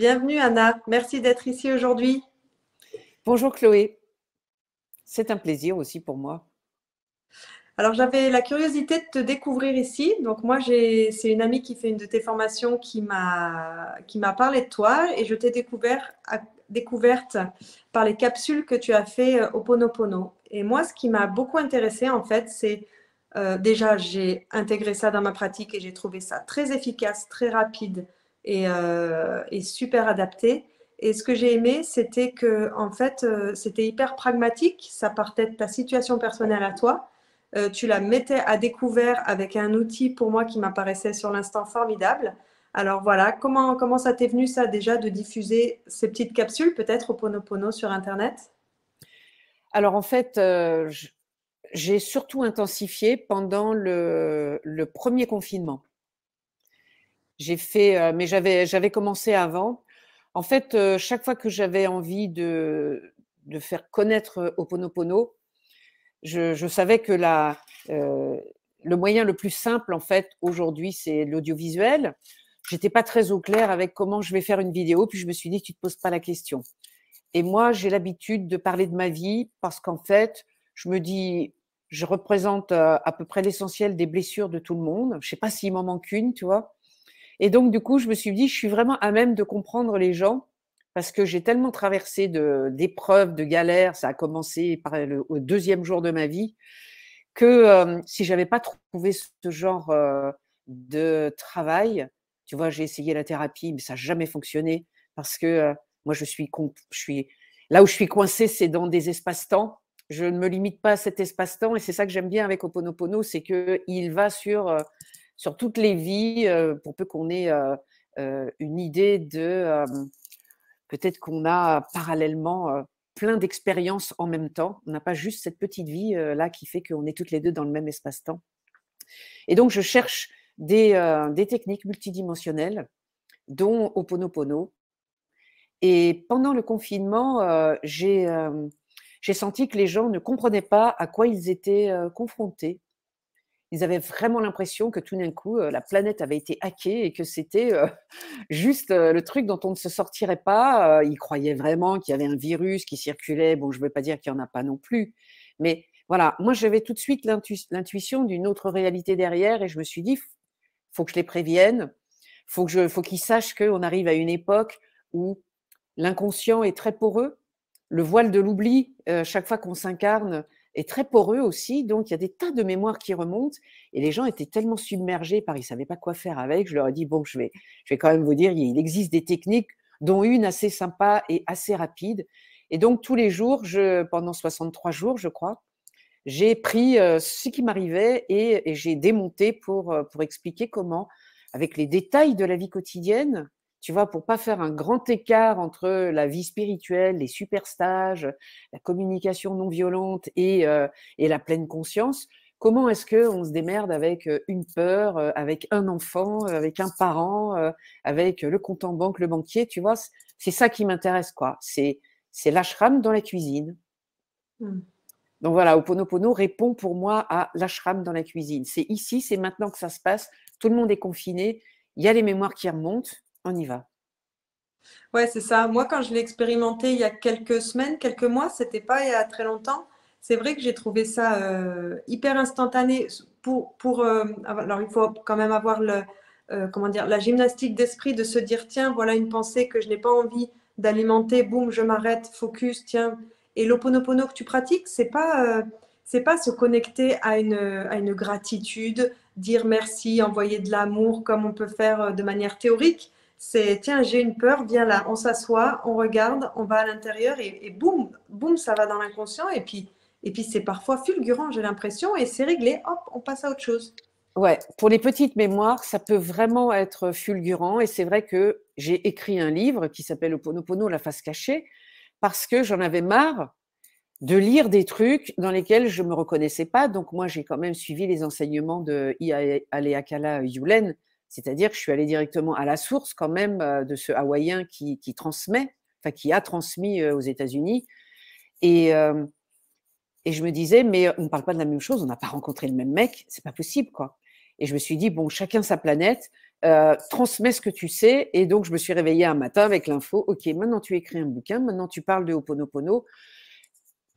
Bienvenue Anna, merci d'être ici aujourd'hui. Bonjour Chloé, c'est un plaisir aussi pour moi. Alors j'avais la curiosité de te découvrir ici. Donc moi c'est une amie qui fait une de tes formations qui m'a parlé de toi et je t'ai découverte par les capsules que tu as fait au Ho'oponopono. Et moi ce qui m'a beaucoup intéressée en fait, c'est déjà j'ai intégré ça dans ma pratique et j'ai trouvé ça très efficace, très rapide et super adapté. Et ce que j'ai aimé, c'était que en fait, c'était hyper pragmatique. Ça partait de ta situation personnelle à toi. Tu la mettais à découvert avec un outil pour moi qui m'apparaissait sur l'instant formidable. Alors voilà, comment ça t'est venu ça déjà de diffuser ces petites capsules, peut-être au Ho'oponopono sur Internet? Alors en fait, j'ai surtout intensifié pendant le premier confinement. J'ai fait, mais j'avais commencé avant. En fait, chaque fois que j'avais envie de faire connaître Ho'oponopono, je savais que euh, le moyen le plus simple, en fait, aujourd'hui, c'est l'audiovisuel. J'étais pas très au clair avec comment je vais faire une vidéo, puis je me suis dit, tu te poses pas la question. Et moi, j'ai l'habitude de parler de ma vie parce qu'en fait, je me dis, je représente à peu près l'essentiel des blessures de tout le monde. Je sais pas s'il m'en manque une, tu vois. Et donc, du coup, je me suis dit, je suis vraiment à même de comprendre les gens parce que j'ai tellement traversé d'épreuves, de galères. Ça a commencé au deuxième jour de ma vie que si j'avais pas trouvé ce genre de travail, tu vois, j'ai essayé la thérapie, mais ça n'a jamais fonctionné parce que moi, je suis là où je suis coincée, c'est dans des espaces-temps. Je ne me limite pas à cet espace-temps et c'est ça que j'aime bien avec Ho'oponopono, c'est qu'il va sur toutes les vies pour peu qu'on ait une idée de peut-être qu'on a parallèlement plein d'expériences en même temps. On n'a pas juste cette petite vie là qui fait qu'on est toutes les deux dans le même espace-temps. Et donc, je cherche des techniques multidimensionnelles, dont Ho'oponopono. Et pendant le confinement, j'ai senti que les gens ne comprenaient pas à quoi ils étaient confrontés. Ils avaient vraiment l'impression que tout d'un coup, la planète avait été hackée et que c'était juste le truc dont on ne se sortirait pas. Ils croyaient vraiment qu'il y avait un virus qui circulait. Bon, je ne veux pas dire qu'il n'y en a pas non plus. Mais voilà, moi, j'avais tout de suite l'intuition d'une autre réalité derrière et je me suis dit, faut que je les prévienne. Faut qu'ils sachent qu'on arrive à une époque où l'inconscient est très poreux. Le voile de l'oubli, chaque fois qu'on s'incarne, est très poreux aussi. Donc, il y a des tas de mémoires qui remontent. Et les gens étaient tellement submergés par ils ne savaient pas quoi faire avec. Je leur ai dit, bon, je vais quand même vous dire, il existe des techniques, dont une assez sympa et assez rapide. Et donc, tous les jours, pendant 63 jours, je crois, j'ai pris ce qui m'arrivait et j'ai démonté pour expliquer comment, avec les détails de la vie quotidienne, tu vois, pour pas faire un grand écart entre la vie spirituelle, les super stages, la communication non violente et la pleine conscience, comment est-ce qu'on se démerde avec une peur, avec un enfant, avec un parent, avec le compte en banque, le banquier, tu vois, c'est ça qui m'intéresse, quoi. C'est l'ashram dans la cuisine. Hmm. Donc voilà, Ho'oponopono répond pour moi à l'ashram dans la cuisine. C'est ici, c'est maintenant que ça se passe. Tout le monde est confiné. Il y a les mémoires qui remontent. On y va. Ouais, c'est ça. Moi, quand je l'ai expérimenté il y a quelques semaines, quelques mois, c'était pas il y a très longtemps. C'est vrai que j'ai trouvé ça hyper instantané. Alors, il faut quand même avoir comment dire, la gymnastique d'esprit de se dire, tiens, voilà une pensée que je n'ai pas envie d'alimenter. Boum, je m'arrête, focus, tiens. Et l'Ho'oponopono que tu pratiques, c'est pas se connecter à une gratitude, dire merci, envoyer de l'amour comme on peut faire de manière théorique. C'est, tiens, j'ai une peur, viens là, on s'assoit, on regarde, on va à l'intérieur et boum, boum, ça va dans l'inconscient. Et puis c'est parfois fulgurant, j'ai l'impression, et c'est réglé, hop, on passe à autre chose. Ouais, pour les petites mémoires, ça peut vraiment être fulgurant. Et c'est vrai que j'ai écrit un livre qui s'appelle Ho'oponopono, la face cachée, parce que j'en avais marre de lire des trucs dans lesquels je me reconnaissais pas. Donc moi, j'ai quand même suivi les enseignements de Haleakala Yulen, c'est-à-dire que je suis allée directement à la source quand même de ce Hawaïen qui transmet, enfin qui a transmis aux États-Unis. Et, euh, et je me disais, mais on ne parle pas de la même chose, on n'a pas rencontré le même mec, c'est pas possible, quoi. Et je me suis dit, bon, chacun sa planète. transmets ce que tu sais. Et donc, je me suis réveillée un matin avec l'info. OK, maintenant tu écris un bouquin, maintenant tu parles de Ho'oponopono.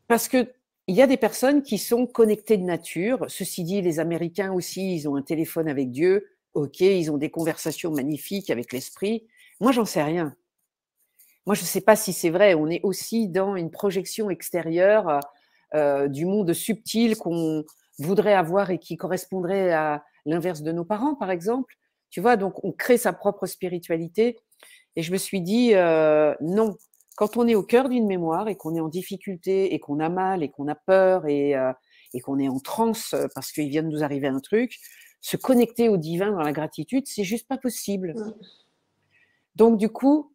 Parce qu'il y a des personnes qui sont connectées de nature. Ceci dit, les Américains aussi, ils ont un téléphone avec Dieu. OK, ils ont des conversations magnifiques avec l'esprit. Moi, j'en sais rien. Moi, je ne sais pas si c'est vrai. On est aussi dans une projection extérieure du monde subtil qu'on voudrait avoir et qui correspondrait à l'inverse de nos parents, par exemple. Tu vois, donc on crée sa propre spiritualité. Et je me suis dit, non, quand on est au cœur d'une mémoire et qu'on est en difficulté et qu'on a mal et qu'on a peur et qu'on est en transe parce qu'il vient de nous arriver un truc, se connecter au divin dans la gratitude, c'est juste pas possible. Donc, du coup,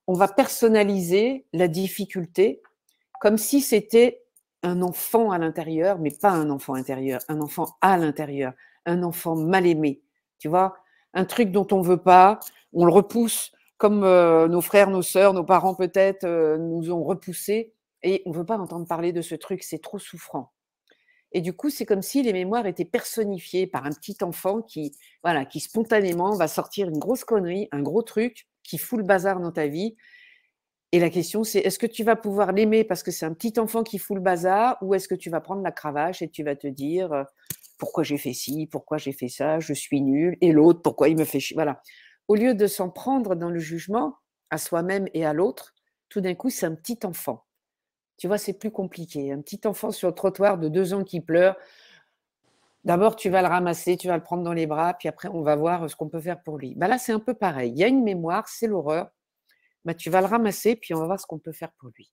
on va personnaliser la difficulté comme si c'était un enfant à l'intérieur, mais pas un enfant intérieur, un enfant à l'intérieur, un enfant mal aimé. Tu vois, un truc dont on veut pas, on le repousse comme nos frères, nos sœurs, nos parents peut-être nous ont repoussés et on veut pas entendre parler de ce truc, c'est trop souffrant. Et du coup, c'est comme si les mémoires étaient personnifiées par un petit enfant qui, voilà, qui spontanément va sortir une grosse connerie, un gros truc qui fout le bazar dans ta vie. Et la question, c'est est-ce que tu vas pouvoir l'aimer parce que c'est un petit enfant qui fout le bazar ou est-ce que tu vas prendre la cravache et tu vas te dire pourquoi j'ai fait ci, pourquoi j'ai fait ça, je suis nul, et l'autre, pourquoi il me fait chier. Voilà. Au lieu de s'en prendre dans le jugement à soi-même et à l'autre, tout d'un coup, c'est un petit enfant. Tu vois, c'est plus compliqué. Un petit enfant sur le trottoir de 2 ans qui pleure. D'abord, tu vas le ramasser, tu vas le prendre dans les bras, puis après, on va voir ce qu'on peut faire pour lui. Là, c'est un peu pareil. Il y a une mémoire, c'est l'horreur. Tu vas le ramasser, puis on va voir ce qu'on peut faire pour lui.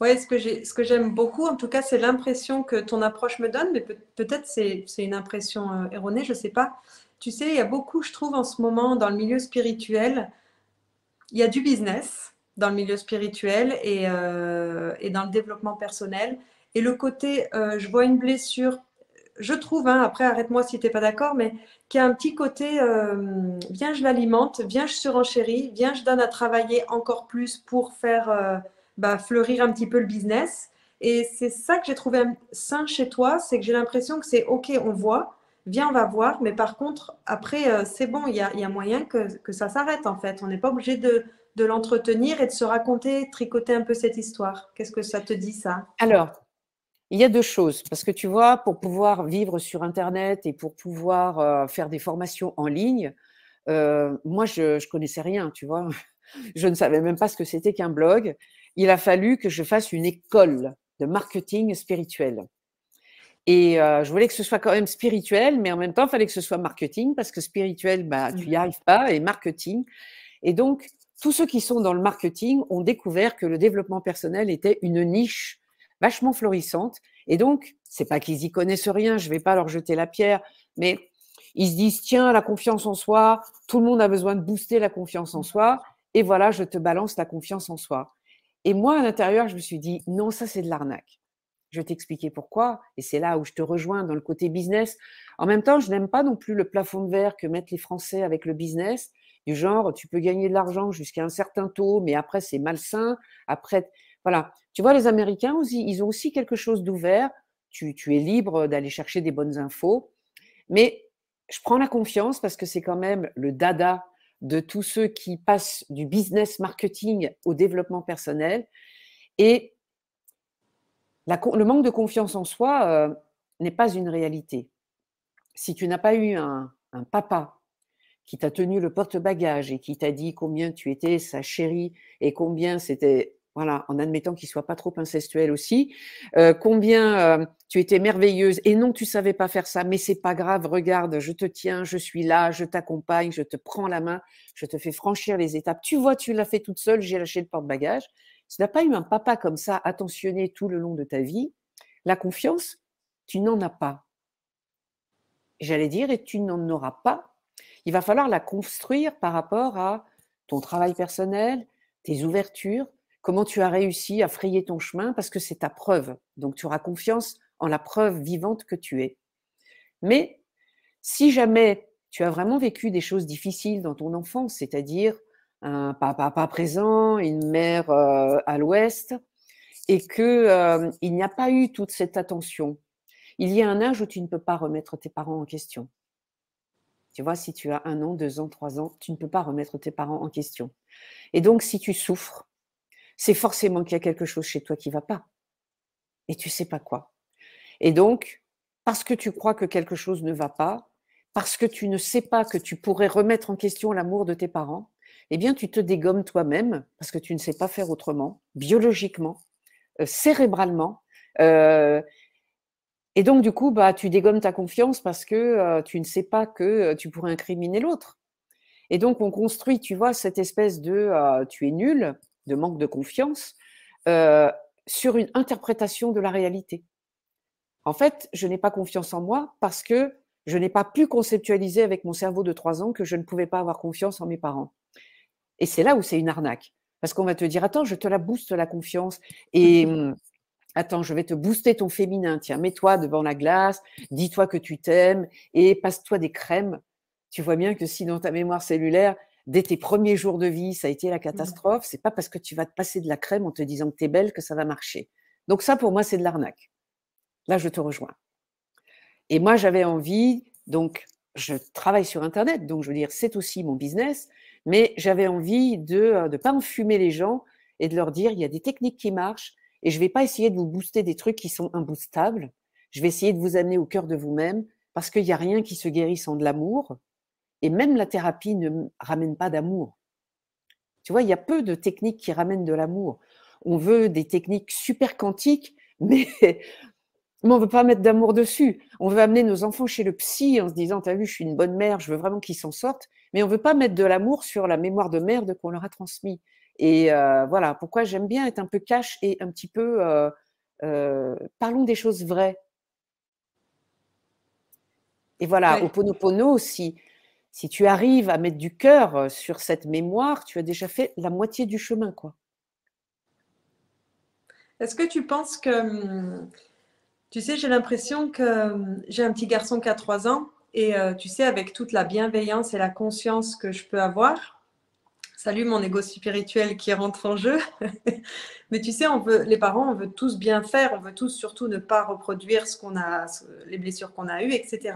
Ouais, ce que j'aime beaucoup, en tout cas, c'est l'impression que ton approche me donne, mais peut-être c'est une impression erronée, je sais pas. Tu sais, il y a beaucoup, je trouve, en ce moment, dans le milieu spirituel, il y a du business dans le milieu spirituel et dans le développement personnel. Et le côté, je vois une blessure, je trouve, hein, après arrête-moi si tu n'es pas d'accord, mais qui a un petit côté, viens, je l'alimente, viens, je surenchéris, viens, je donne à travailler encore plus pour faire fleurir un petit peu le business. Et c'est ça que j'ai trouvé sain chez toi, c'est que j'ai l'impression que c'est OK, on voit, viens, on va voir, mais par contre, après, c'est bon, il y a moyen que ça s'arrête en fait. On n'est pas obligé de l'entretenir et de se raconter, tricoter un peu cette histoire. Qu'est-ce que ça te dit, ça? Alors, il y a 2 choses, parce que tu vois, pour pouvoir vivre sur internet et pour pouvoir, faire des formations en ligne, moi je connaissais rien, tu vois? Je ne savais même pas ce que c'était qu'un blog. Il a fallu que je fasse une école de marketing spirituel et je voulais que ce soit quand même spirituel, mais en même temps, il fallait que ce soit marketing parce que spirituel, tu y arrives pas et marketing et donc tous ceux qui sont dans le marketing ont découvert que le développement personnel était une niche vachement florissante et donc c'est pas qu'ils y connaissent rien, je vais pas leur jeter la pierre, mais ils se disent tiens, la confiance en soi, tout le monde a besoin de booster la confiance en soi et voilà, je te balance la confiance en soi. Et moi à l'intérieur, je me suis dit non, ça c'est de l'arnaque. Je vais t'expliquer pourquoi et c'est là où je te rejoins dans le côté business. En même temps, je n'aime pas non plus le plafond de verre que mettent les Français avec le business. Du genre, tu peux gagner de l'argent jusqu'à un certain taux, mais après, c'est malsain. Après, voilà. Tu vois, les Américains aussi, ils ont aussi quelque chose d'ouvert. Tu es libre d'aller chercher des bonnes infos. Mais je prends la confiance parce que c'est quand même le dada de tous ceux qui passent du business marketing au développement personnel. Et le manque de confiance en soi n'est pas une réalité. Si tu n'as pas eu un papa qui t'a tenu le porte-bagages et qui t'a dit combien tu étais sa chérie et combien c'était, voilà, en admettant qu'il soit pas trop incestuel aussi, combien tu étais merveilleuse et non, tu savais pas faire ça, mais c'est pas grave, regarde, je te tiens, je suis là, je t'accompagne, je te prends la main, je te fais franchir les étapes. Tu vois, tu l'as fait toute seule, j'ai lâché le porte-bagages. Si tu n'as pas eu un papa comme ça, attentionné tout le long de ta vie, la confiance, tu n'en as pas. J'allais dire, et tu n'en auras pas. Il va falloir la construire par rapport à ton travail personnel, tes ouvertures, comment tu as réussi à frayer ton chemin, parce que c'est ta preuve. Donc, tu auras confiance en la preuve vivante que tu es. Mais si jamais tu as vraiment vécu des choses difficiles dans ton enfance, c'est-à-dire un papa pas présent, une mère à l'ouest, et que il n'y a pas eu toute cette attention, il y a un âge où tu ne peux pas remettre tes parents en question. Tu vois, si tu as 1 an, 2 ans, 3 ans, tu ne peux pas remettre tes parents en question. Et donc, si tu souffres, c'est forcément qu'il y a quelque chose chez toi qui ne va pas. Et tu ne sais pas quoi. Et donc, parce que tu crois que quelque chose ne va pas, parce que tu ne sais pas que tu pourrais remettre en question l'amour de tes parents, eh bien, tu te dégommes toi-même parce que tu ne sais pas faire autrement, biologiquement, cérébralement. Et donc, du coup, bah, tu dégommes ta confiance parce que tu ne sais pas que tu pourrais incriminer l'autre. Et donc, on construit, tu vois, cette espèce de tu es nul, de manque de confiance, euh, sur une interprétation de la réalité. En fait, je n'ai pas confiance en moi parce que je n'ai pas pu conceptualiser avec mon cerveau de 3 ans que je ne pouvais pas avoir confiance en mes parents. Et c'est là où c'est une arnaque. Parce qu'on va te dire, attends, je te la booste la confiance. Et attends, je vais te booster ton féminin. Tiens, mets-toi devant la glace, dis-toi que tu t'aimes et passe-toi des crèmes. Tu vois bien que si dans ta mémoire cellulaire, dès tes premiers jours de vie, ça a été la catastrophe, c'est pas parce que tu vas te passer de la crème en te disant que tu es belle que ça va marcher. Donc ça, pour moi, c'est de l'arnaque. Là, je te rejoins. Et moi, j'avais envie, donc je travaille sur Internet, donc je veux dire, c'est aussi mon business, mais j'avais envie de ne pas enfumer les gens et de leur dire, il y a des techniques qui marchent et je ne vais pas essayer de vous booster des trucs qui sont imboostables. Je vais essayer de vous amener au cœur de vous-même parce qu'il n'y a rien qui se guérit sans de l'amour et même la thérapie ne ramène pas d'amour. Tu vois, il y a peu de techniques qui ramènent de l'amour. On veut des techniques super quantiques, mais on ne veut pas mettre d'amour dessus. On veut amener nos enfants chez le psy en se disant, t'as vu, je suis une bonne mère, je veux vraiment qu'ils s'en sortent. Mais on ne veut pas mettre de l'amour sur la mémoire de merde qu'on leur a transmise. Et voilà, pourquoi j'aime bien être un peu cash et un petit peu… parlons des choses vraies. Et voilà, Ouais. Ho'oponopono, si tu arrives à mettre du cœur sur cette mémoire, tu as déjà fait la moitié du chemin, quoi. Est-ce que tu penses que, tu sais, j'ai l'impression que j'ai un petit garçon qui a 3 ans et tu sais, avec toute la bienveillance et la conscience que je peux avoir, salut mon ego spirituel qui rentre en jeu. Mais tu sais, les parents, on veut tous bien faire, on veut tous surtout ne pas reproduire les blessures qu'on a eues, etc.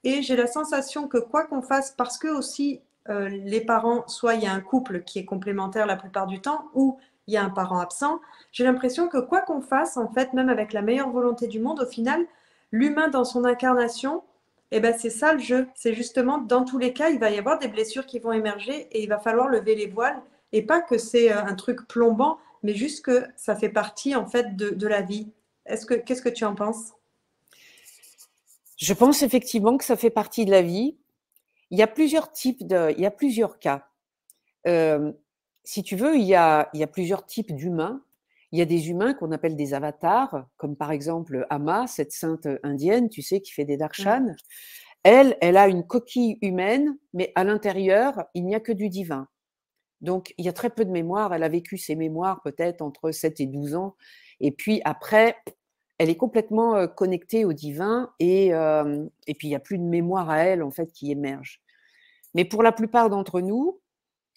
Et j'ai la sensation que quoi qu'on fasse, parce que aussi les parents, soit il y a un couple qui est complémentaire la plupart du temps, ou il y a un parent absent, j'ai l'impression que quoi qu'on fasse, en fait, même avec la meilleure volonté du monde, au final, l'humain dans son incarnation, eh ben, c'est ça le jeu. C'est justement, dans tous les cas, il va y avoir des blessures qui vont émerger et il va falloir lever les voiles. Et pas que c'est un truc plombant, mais juste que ça fait partie en fait de la vie. Qu'est-ce que tu en penses? Je pense effectivement que ça fait partie de la vie. Il y a il y a plusieurs cas. Euh, si tu veux, il y a plusieurs types d'humains. Il y a des humains qu'on appelle des avatars, comme par exemple Amma, cette sainte indienne, tu sais, qui fait des Mm. darshan. Elle a une coquille humaine, mais à l'intérieur, il n'y a que du divin. Donc, il y a très peu de mémoire. Elle a vécu ses mémoires peut-être entre 7 et 12 ans. Et puis après, elle est complètement connectée au divin et puis il n'y a plus de mémoire à elle, en fait, qui émerge. Mais pour la plupart d'entre nous,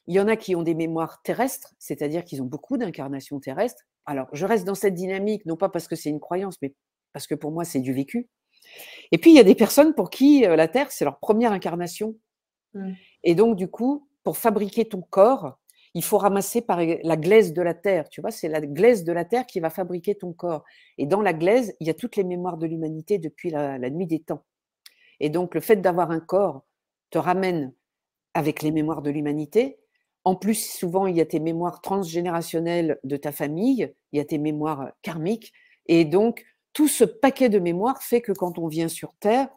il y en a qui ont des mémoires terrestres, c'est-à-dire qu'ils ont beaucoup d'incarnations terrestres. Alors, je reste dans cette dynamique, non pas parce que c'est une croyance, mais parce que pour moi, c'est du vécu. Et puis, il y a des personnes pour qui la Terre, c'est leur première incarnation. Mm. Et donc, du coup, pour fabriquer ton corps, il faut ramasser par la glaise de la Terre. Tu vois, c'est la glaise de la Terre qui va fabriquer ton corps. Et dans la glaise, il y a toutes les mémoires de l'humanité depuis la nuit des temps. Et donc, le fait d'avoir un corps te ramène avec les mémoires de l'humanité. En plus, souvent, il y a tes mémoires transgénérationnelles de ta famille, il y a tes mémoires karmiques. Et donc, tout ce paquet de mémoires fait que quand on vient sur Terre,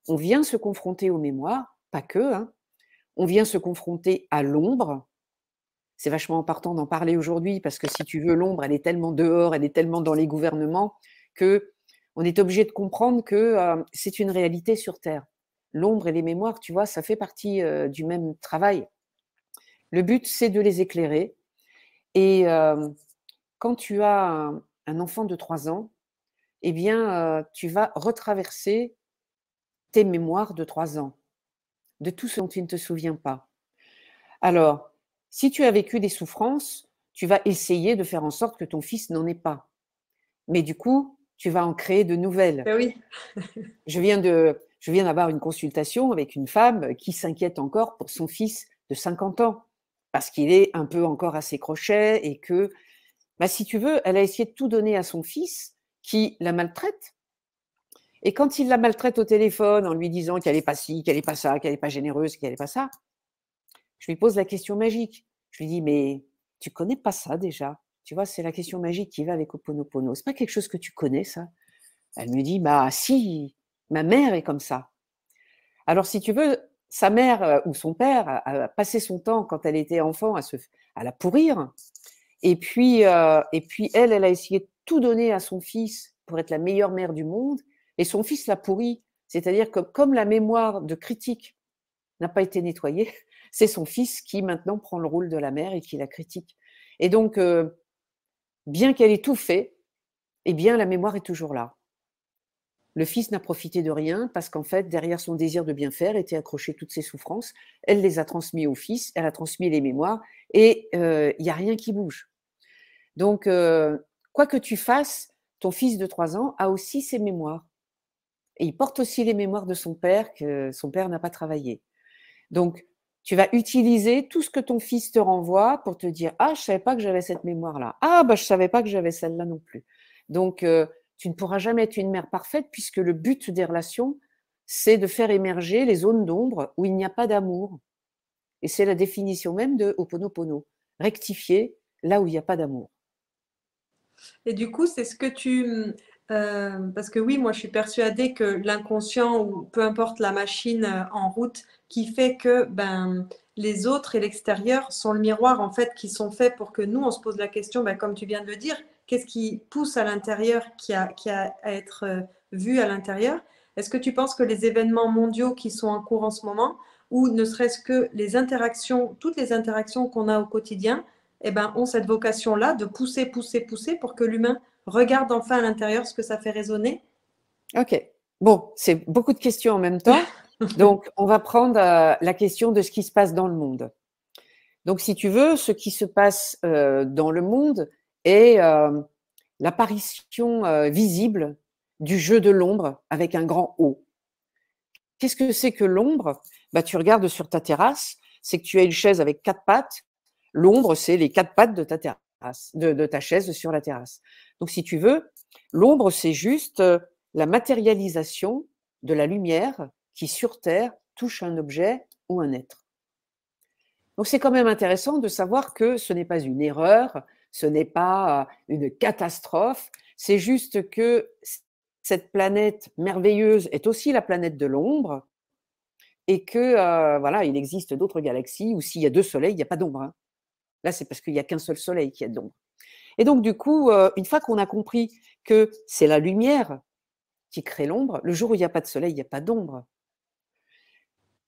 on vient se confronter aux mémoires, pas que, hein, on vient se confronter à l'ombre. C'est vachement important d'en parler aujourd'hui parce que si tu veux, l'ombre, elle est tellement dehors, elle est tellement dans les gouvernements que on est obligé de comprendre que c'est une réalité sur Terre. L'ombre et les mémoires, tu vois, ça fait partie du même travail. Le but, c'est de les éclairer. Et quand tu as un enfant de 3 ans, eh bien, tu vas retraverser tes mémoires de 3 ans, de tout ce dont tu ne te souviens pas. Alors, si tu as vécu des souffrances, tu vas essayer de faire en sorte que ton fils n'en ait pas. Mais du coup, tu vas en créer de nouvelles. Ben oui. Je viens de, Je viens d'avoir une consultation avec une femme qui s'inquiète encore pour son fils de 50 ans, parce qu'il est un peu encore à ses crochets et que, bah, si tu veux, elle a essayé de tout donner à son fils qui la maltraite. Et quand il la maltraite au téléphone en lui disant qu'elle n'est pas ci, qu'elle n'est pas ça, qu'elle n'est pas généreuse, qu'elle n'est pas ça, je lui pose la question magique. Je lui dis, mais tu connais pas ça déjà? Tu vois, c'est la question magique qui va avec Ho'oponopono. C'est pas quelque chose que tu connais, ça? Elle me dit, bah si, ma mère est comme ça. Alors, si tu veux, sa mère ou son père a passé son temps, quand elle était enfant, à la pourrir. Et puis elle a essayé de tout donner à son fils pour être la meilleure mère du monde. Et son fils l'a pourri. C'est-à-dire que comme la mémoire de critique n'a pas été nettoyée, c'est son fils qui maintenant prend le rôle de la mère et qui la critique. Et donc, bien qu'elle ait tout fait, eh bien, la mémoire est toujours là. Le fils n'a profité de rien parce qu'en fait, derrière son désir de bien faire étaient accrochées toutes ses souffrances. Elle les a transmises au fils, elle a transmis les mémoires et il n'y a rien qui bouge. Donc, quoi que tu fasses, ton fils de 3 ans a aussi ses mémoires. Et il porte aussi les mémoires de son père que son père n'a pas travaillé. Donc, tu vas utiliser tout ce que ton fils te renvoie pour te dire « Ah, je ne savais pas que j'avais cette mémoire-là. Ah, bah, je ne savais pas que j'avais celle-là non plus. » Donc, tu ne pourras jamais être une mère parfaite puisque le but des relations, c'est de faire émerger les zones d'ombre où il n'y a pas d'amour. Et c'est la définition même de Ho'oponopono. Rectifier là où il n'y a pas d'amour. Et du coup, c'est ce que parce que oui, moi je suis persuadée que l'inconscient ou peu importe la machine en route qui fait que ben, les autres et l'extérieur sont le miroir en fait qui sont faits pour que nous on se pose la question, ben, comme tu viens de le dire, qu'est-ce qui pousse à l'intérieur qui a à être vu à l'intérieur? Est-ce que tu penses que les événements mondiaux qui sont en cours en ce moment, ou ne serait-ce que les interactions, toutes les interactions qu'on a au quotidien, eh ben, ont cette vocation-là de pousser, pousser, pousser pour que l'humain regarde enfin à l'intérieur ce que ça fait résonner. Ok. Bon, c'est beaucoup de questions en même temps. Donc, on va prendre la question de ce qui se passe dans le monde. Donc, si tu veux, ce qui se passe dans le monde est l'apparition visible du jeu de l'ombre avec un grand O. Qu'est-ce que c'est que l'ombre? Bah, tu regardes sur ta terrasse, c'est que tu as une chaise avec 4 pattes. L'ombre, c'est les 4 pattes de ta terrasse, de ta chaise sur la terrasse. Donc, si tu veux, l'ombre, c'est juste la matérialisation de la lumière qui, sur Terre, touche un objet ou un être. Donc, c'est quand même intéressant de savoir que ce n'est pas une erreur, ce n'est pas une catastrophe, c'est juste que cette planète merveilleuse est aussi la planète de l'ombre et que, voilà, il existe d'autres galaxies où s'il y a 2 soleils, il n'y a pas d'ombre, hein. Là, c'est parce qu'il n'y a qu'un seul soleil qui a de l'ombre. Et donc, du coup, une fois qu'on a compris que c'est la lumière qui crée l'ombre, le jour où il n'y a pas de soleil, il n'y a pas d'ombre.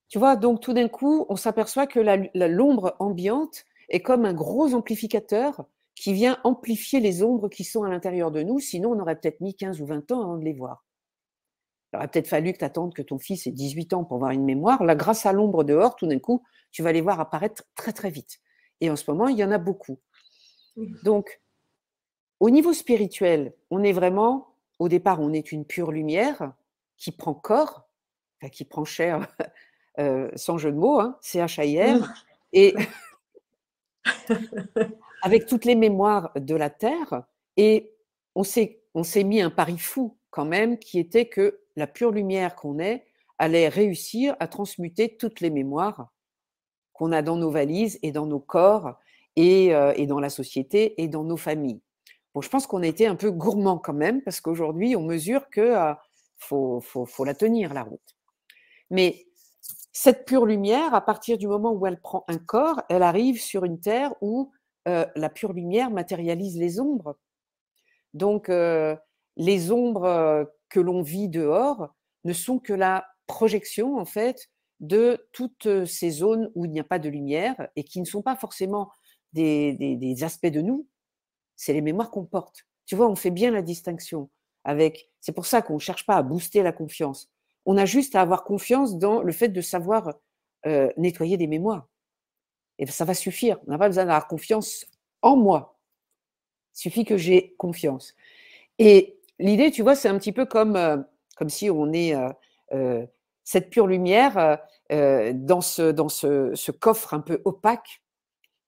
Tu vois, donc tout d'un coup, on s'aperçoit que l'ombre ambiante est comme un gros amplificateur qui vient amplifier les ombres qui sont à l'intérieur de nous, sinon on aurait peut-être mis 15 ou 20 ans avant de les voir. Il aurait peut-être fallu que tu attendes que ton fils ait 18 ans pour avoir une mémoire. Là, grâce à l'ombre dehors, tout d'un coup, tu vas les voir apparaître très très vite. Et en ce moment, il y en a beaucoup. Donc, au niveau spirituel, on est vraiment, au départ, on est une pure lumière qui prend corps, enfin, qui prend chair, sans jeu de mots, hein, CHIR, et avec toutes les mémoires de la Terre. Et on s'est mis un pari fou quand même, qui était que la pure lumière qu'on est allait réussir à transmuter toutes les mémoires qu'on a dans nos valises et dans nos corps et dans la société et dans nos familles. Bon, je pense qu'on a été un peu gourmand quand même, parce qu'aujourd'hui, on mesure que faut la tenir, la route. Mais cette pure lumière, à partir du moment où elle prend un corps, elle arrive sur une terre où la pure lumière matérialise les ombres. Donc, les ombres que l'on vit dehors ne sont que la projection, en fait, de toutes ces zones où il n'y a pas de lumière et qui ne sont pas forcément des aspects de nous, c'est les mémoires qu'on porte. Tu vois, on fait bien la distinction avec. C'est pour ça qu'on ne cherche pas à booster la confiance. On a juste à avoir confiance dans le fait de savoir nettoyer des mémoires. Et ça va suffire. On n'a pas besoin d'avoir confiance en moi. Il suffit que j'ai confiance. Et l'idée, tu vois, c'est un petit peu comme si on est cette pure lumière dans ce coffre un peu opaque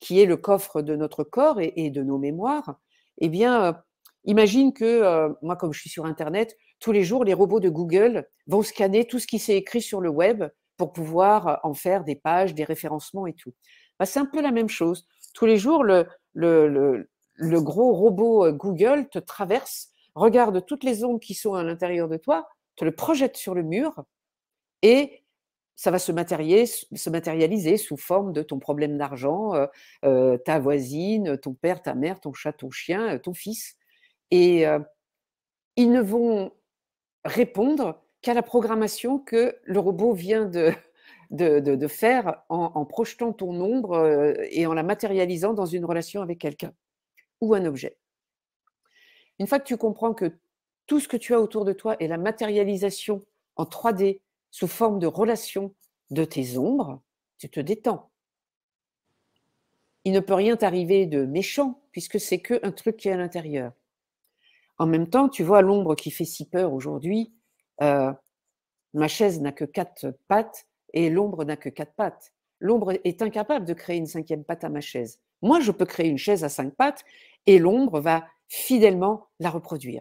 qui est le coffre de notre corps et de nos mémoires, eh bien, imagine que moi, comme je suis sur Internet, tous les jours, les robots de Google vont scanner tout ce qui s'est écrit sur le web pour pouvoir en faire des pages, des référencements et tout. Bah, c'est un peu la même chose. Tous les jours, le gros robot Google te traverse, regarde toutes les ondes qui sont à l'intérieur de toi, te le projette sur le mur et ça va se matérialiser sous forme de ton problème d'argent, ta voisine, ton père, ta mère, ton chat, ton chien, ton fils. Et ils ne vont répondre qu'à la programmation que le robot vient de faire en projetant ton ombre et en la matérialisant dans une relation avec quelqu'un ou un objet. Une fois que tu comprends que tout ce que tu as autour de toi est la matérialisation en 3D sous forme de relation de tes ombres, tu te détends. Il ne peut rien t'arriver de méchant puisque c'est qu'un truc qui est à l'intérieur. En même temps, tu vois l'ombre qui fait si peur aujourd'hui. Ma chaise n'a que 4 pattes et l'ombre n'a que 4 pattes. L'ombre est incapable de créer une 5e patte à ma chaise. Moi, je peux créer une chaise à 5 pattes et l'ombre va fidèlement la reproduire.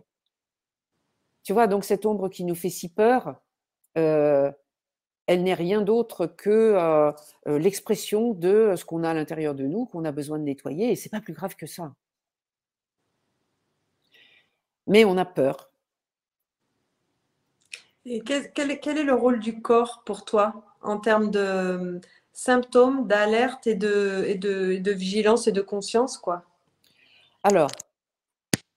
Tu vois, donc cette ombre qui nous fait si peur, elle n'est rien d'autre que l'expression de ce qu'on a à l'intérieur de nous, qu'on a besoin de nettoyer, et c'est pas plus grave que ça. Mais on a peur. Et quel est le rôle du corps pour toi en termes de symptômes, d'alerte et de vigilance et de conscience, quoi? Alors,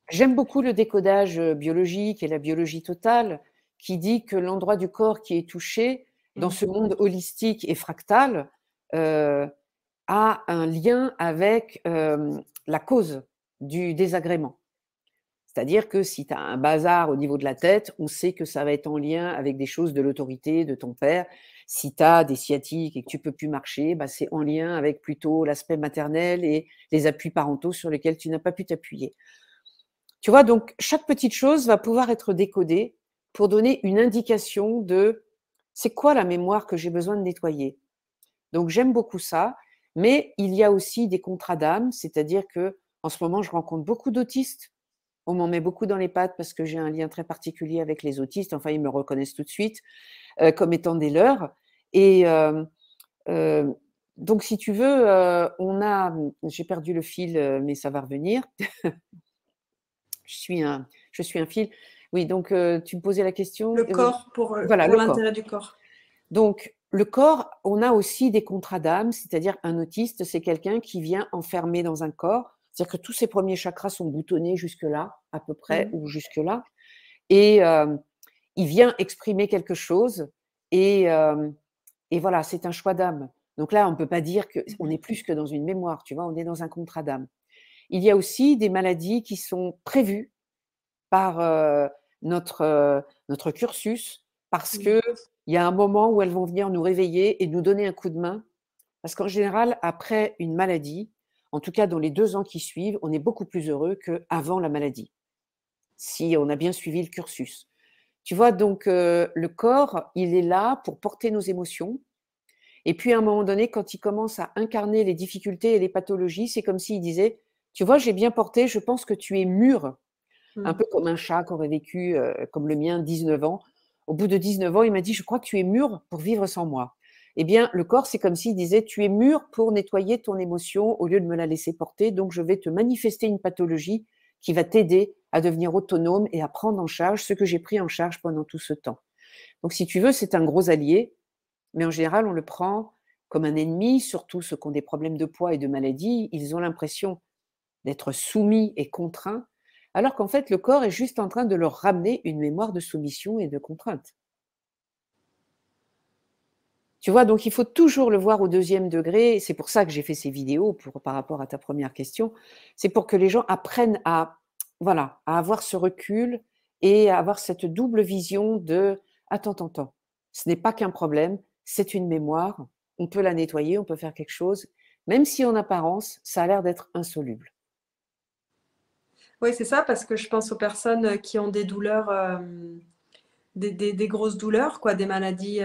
j'aime beaucoup le décodage biologique et la biologie totale qui dit que l'endroit du corps qui est touché dans ce monde holistique et fractal a un lien avec la cause du désagrément. C'est-à-dire que si tu as un bazar au niveau de la tête, on sait que ça va être en lien avec des choses de l'autorité de ton père. Si tu as des sciatiques et que tu peux plus marcher, bah, c'est en lien avec plutôt l'aspect maternel et les appuis parentaux sur lesquels tu n'as pas pu t'appuyer. Tu vois, donc chaque petite chose va pouvoir être décodée pour donner une indication de c'est quoi la mémoire que j'ai besoin de nettoyer. Donc j'aime beaucoup ça, mais il y a aussi des contrats d'âme, c'est-à-dire que en ce moment je rencontre beaucoup d'autistes. On m'en met beaucoup dans les pattes parce que j'ai un lien très particulier avec les autistes. Enfin, ils me reconnaissent tout de suite comme étant des leurs. Et donc, si tu veux, j'ai perdu le fil, mais ça va revenir. Je suis un fil. Oui, donc tu me posais la question. Le corps Voilà, pour le corps. l'intérêt du corps. Donc, le corps, on a aussi des contrats d'âme, c'est-à-dire un autiste, c'est quelqu'un qui vient enfermer dans un corps. C'est-à-dire que tous ses premiers chakras sont boutonnés jusque-là, à peu près, ou jusque-là. Et il vient exprimer quelque chose. Et voilà, c'est un choix d'âme. Donc là, on ne peut pas dire qu'on est plus que dans une mémoire, tu vois, on est dans un contrat d'âme. Il y a aussi des maladies qui sont prévues par notre cursus parce qu'il y a un moment où elles vont venir nous réveiller et nous donner un coup de main. Parce qu'en général, après une maladie, en tout cas dans les 2 ans qui suivent, on est beaucoup plus heureux qu'avant la maladie, si on a bien suivi le cursus. Tu vois, donc le corps, il est là pour porter nos émotions. Et puis à un moment donné, quand il commence à incarner les difficultés et les pathologies, c'est comme s'il disait, tu vois, j'ai bien porté, je pense que tu es mûr. Un peu comme un chat qui aurait vécu, comme le mien, 19 ans. Au bout de 19 ans, il m'a dit, je crois que tu es mûr pour vivre sans moi. Eh bien, le corps, c'est comme s'il disait, tu es mûr pour nettoyer ton émotion au lieu de me la laisser porter, donc je vais te manifester une pathologie qui va t'aider à devenir autonome et à prendre en charge ce que j'ai pris en charge pendant tout ce temps. Donc, si tu veux, c'est un gros allié, mais en général, on le prend comme un ennemi, surtout ceux qui ont des problèmes de poids et de maladie. Ils ont l'impression d'être soumis et contraints, alors qu'en fait, le corps est juste en train de leur ramener une mémoire de soumission et de contrainte. Tu vois, donc il faut toujours le voir au 2e degré. C'est pour ça que j'ai fait ces vidéos par rapport à ta première question. C'est pour que les gens apprennent à avoir ce recul et à avoir cette double vision de attends, attends, ce n'est pas qu'un problème, c'est une mémoire. On peut la nettoyer, on peut faire quelque chose, même si en apparence, ça a l'air d'être insoluble. Oui, c'est ça, parce que je pense aux personnes qui ont des douleurs des grosses douleurs, quoi, des maladies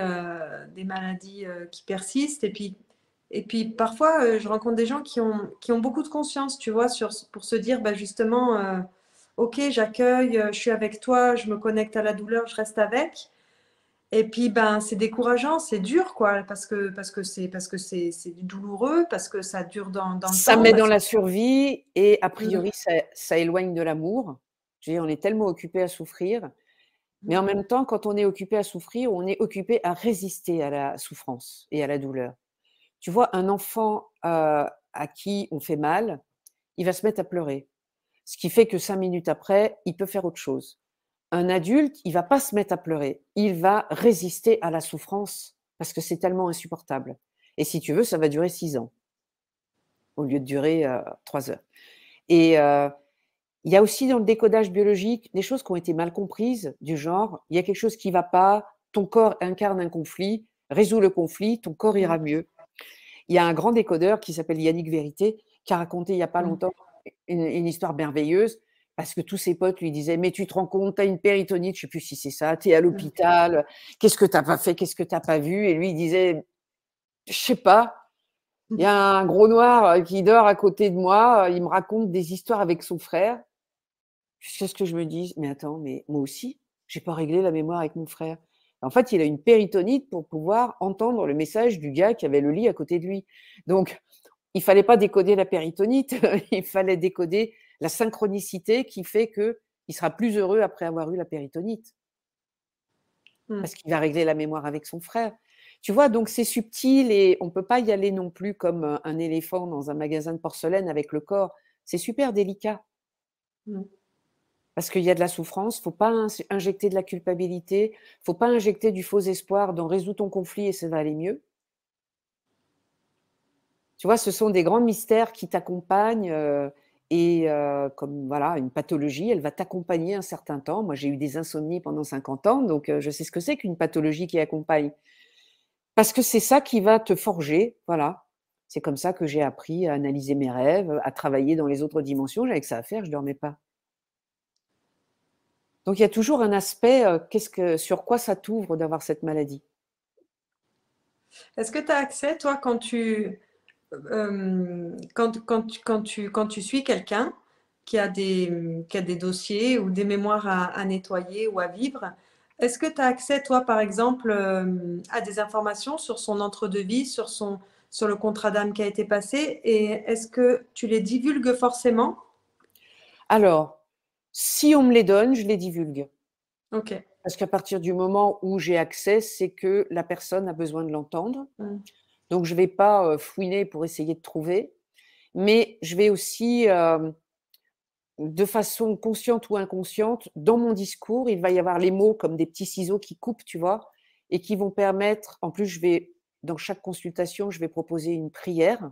qui persistent. Et puis parfois, je rencontre des gens qui ont beaucoup de conscience, tu vois, pour se dire, bah, justement, ok, j'accueille, je suis avec toi, je me connecte à la douleur, je reste avec. Et puis, ben, c'est décourageant, c'est dur, quoi, parce que c'est douloureux, parce que ça dure dans le Ça temps. met dans la survie et a Mm, priori, ça éloigne de l'amour. Je veux dire, on est tellement occupé à souffrir, mais mm, en même temps, quand on est occupé à souffrir, on est occupé à résister à la souffrance et à la douleur. Tu vois, un enfant, à qui on fait mal, il va se mettre à pleurer. Ce qui fait que 5 minutes après, il peut faire autre chose. Un adulte, il va pas se mettre à pleurer. Il va résister à la souffrance parce que c'est tellement insupportable. Et si tu veux, ça va durer 6 ans au lieu de durer 3 heures. Et il y a aussi dans le décodage biologique des choses qui ont été mal comprises, du genre, il y a quelque chose qui va pas, ton corps incarne un conflit, résous le conflit, ton corps ira mm, mieux. Il y a un grand décodeur qui s'appelle Yannick Vérité qui a raconté il y a pas mm, longtemps une histoire merveilleuse parce que tous ses potes lui disaient: «Mais tu te rends compte, tu as une péritonite», je sais plus si c'est ça, «tu es à mm, l'hôpital, qu'est-ce que tu as pas fait? Qu'est-ce que tu as pas vu?» et lui, il disait: «Je sais pas, il y a un gros noir qui dort à côté de moi, il me raconte des histoires avec son frère». Jusqu'à ce que je me dise: «Mais attends, mais moi aussi, j'ai pas réglé la mémoire avec mon frère». En fait, il a une péritonite pour pouvoir entendre le message du gars qui avait le lit à côté de lui. Donc il fallait pas décoder la péritonite, il fallait décoder la synchronicité qui fait qu'il sera plus heureux après avoir eu la péritonite, mm. parce qu'il va régler la mémoire avec son frère. Tu vois? Donc c'est subtil et on peut pas y aller non plus comme, un éléphant dans un magasin de porcelaine avec le corps. C'est super délicat. Mm. Parce qu'il y a de la souffrance, faut pas injecter de la culpabilité, faut pas injecter du faux espoir dans résous ton conflit et ça va aller mieux. Tu vois, ce sont des grands mystères qui t'accompagnent et comme voilà, une pathologie, elle va t'accompagner un certain temps. Moi, j'ai eu des insomnies pendant 50 ans, donc je sais ce que c'est qu'une pathologie qui accompagne. Parce que c'est ça qui va te forger, voilà. C'est comme ça que j'ai appris à analyser mes rêves, à travailler dans les autres dimensions. J'avais que ça à faire, je dormais pas. Donc il y a toujours un aspect, sur quoi ça t'ouvre d'avoir cette maladie? Est-ce que tu as accès, toi, quand tu suis quelqu'un qui a des dossiers ou des mémoires à nettoyer ou à vivre, est-ce que tu as accès, toi, par exemple, à des informations sur son entre-deux-vie, sur le contrat d'âme qui a été passé, et est-ce que tu les divulgues forcément? Alors, si on me les donne, je les divulgue. Ok. Parce qu'à partir du moment où j'ai accès, c'est que la personne a besoin de l'entendre. Mm. Donc je ne vais pas, fouiner pour essayer de trouver, mais je vais aussi, de façon consciente ou inconsciente, dans mon discours, il va y avoir les mots comme des petits ciseaux qui coupent, tu vois? Et qui vont permettre en plus, dans chaque consultation, je vais proposer une prière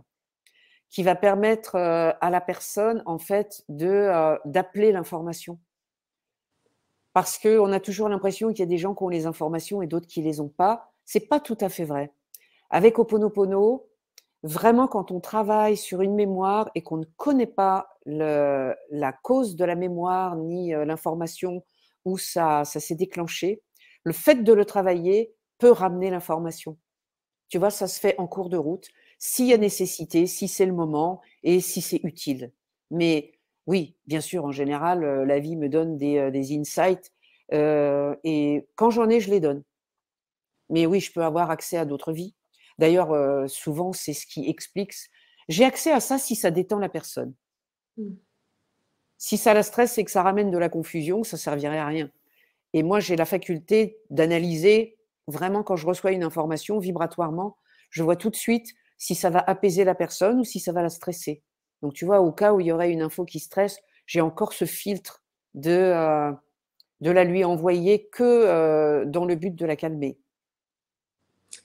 qui va permettre, à la personne, en fait, d'appeler l'information. Parce qu'on a toujours l'impression qu'il y a des gens qui ont les informations et d'autres qui les ont pas. C'est pas tout à fait vrai. Avec Ho'oponopono, vraiment quand on travaille sur une mémoire et qu'on ne connaît pas la cause de la mémoire ni, l'information où ça s'est déclenché, le fait de le travailler peut ramener l'information. Tu vois, ça se fait en cours de route, s'il y a nécessité, si c'est le moment et si c'est utile. Mais oui, bien sûr, en général, la vie me donne des insights, et quand j'en ai, je les donne. Mais oui, je peux avoir accès à d'autres vies. D'ailleurs, souvent, c'est ce qui explique j'ai accès à ça si ça détend la personne. Mm. Si ça la stresse et que ça ramène de la confusion, ça servirait à rien. Et moi, j'ai la faculté d'analyser vraiment quand je reçois une information vibratoirement, je vois tout de suite si ça va apaiser la personne ou si ça va la stresser. Donc, tu vois, au cas où il y aurait une info qui stresse, j'ai encore ce filtre de la lui envoyer que dans le but de la calmer.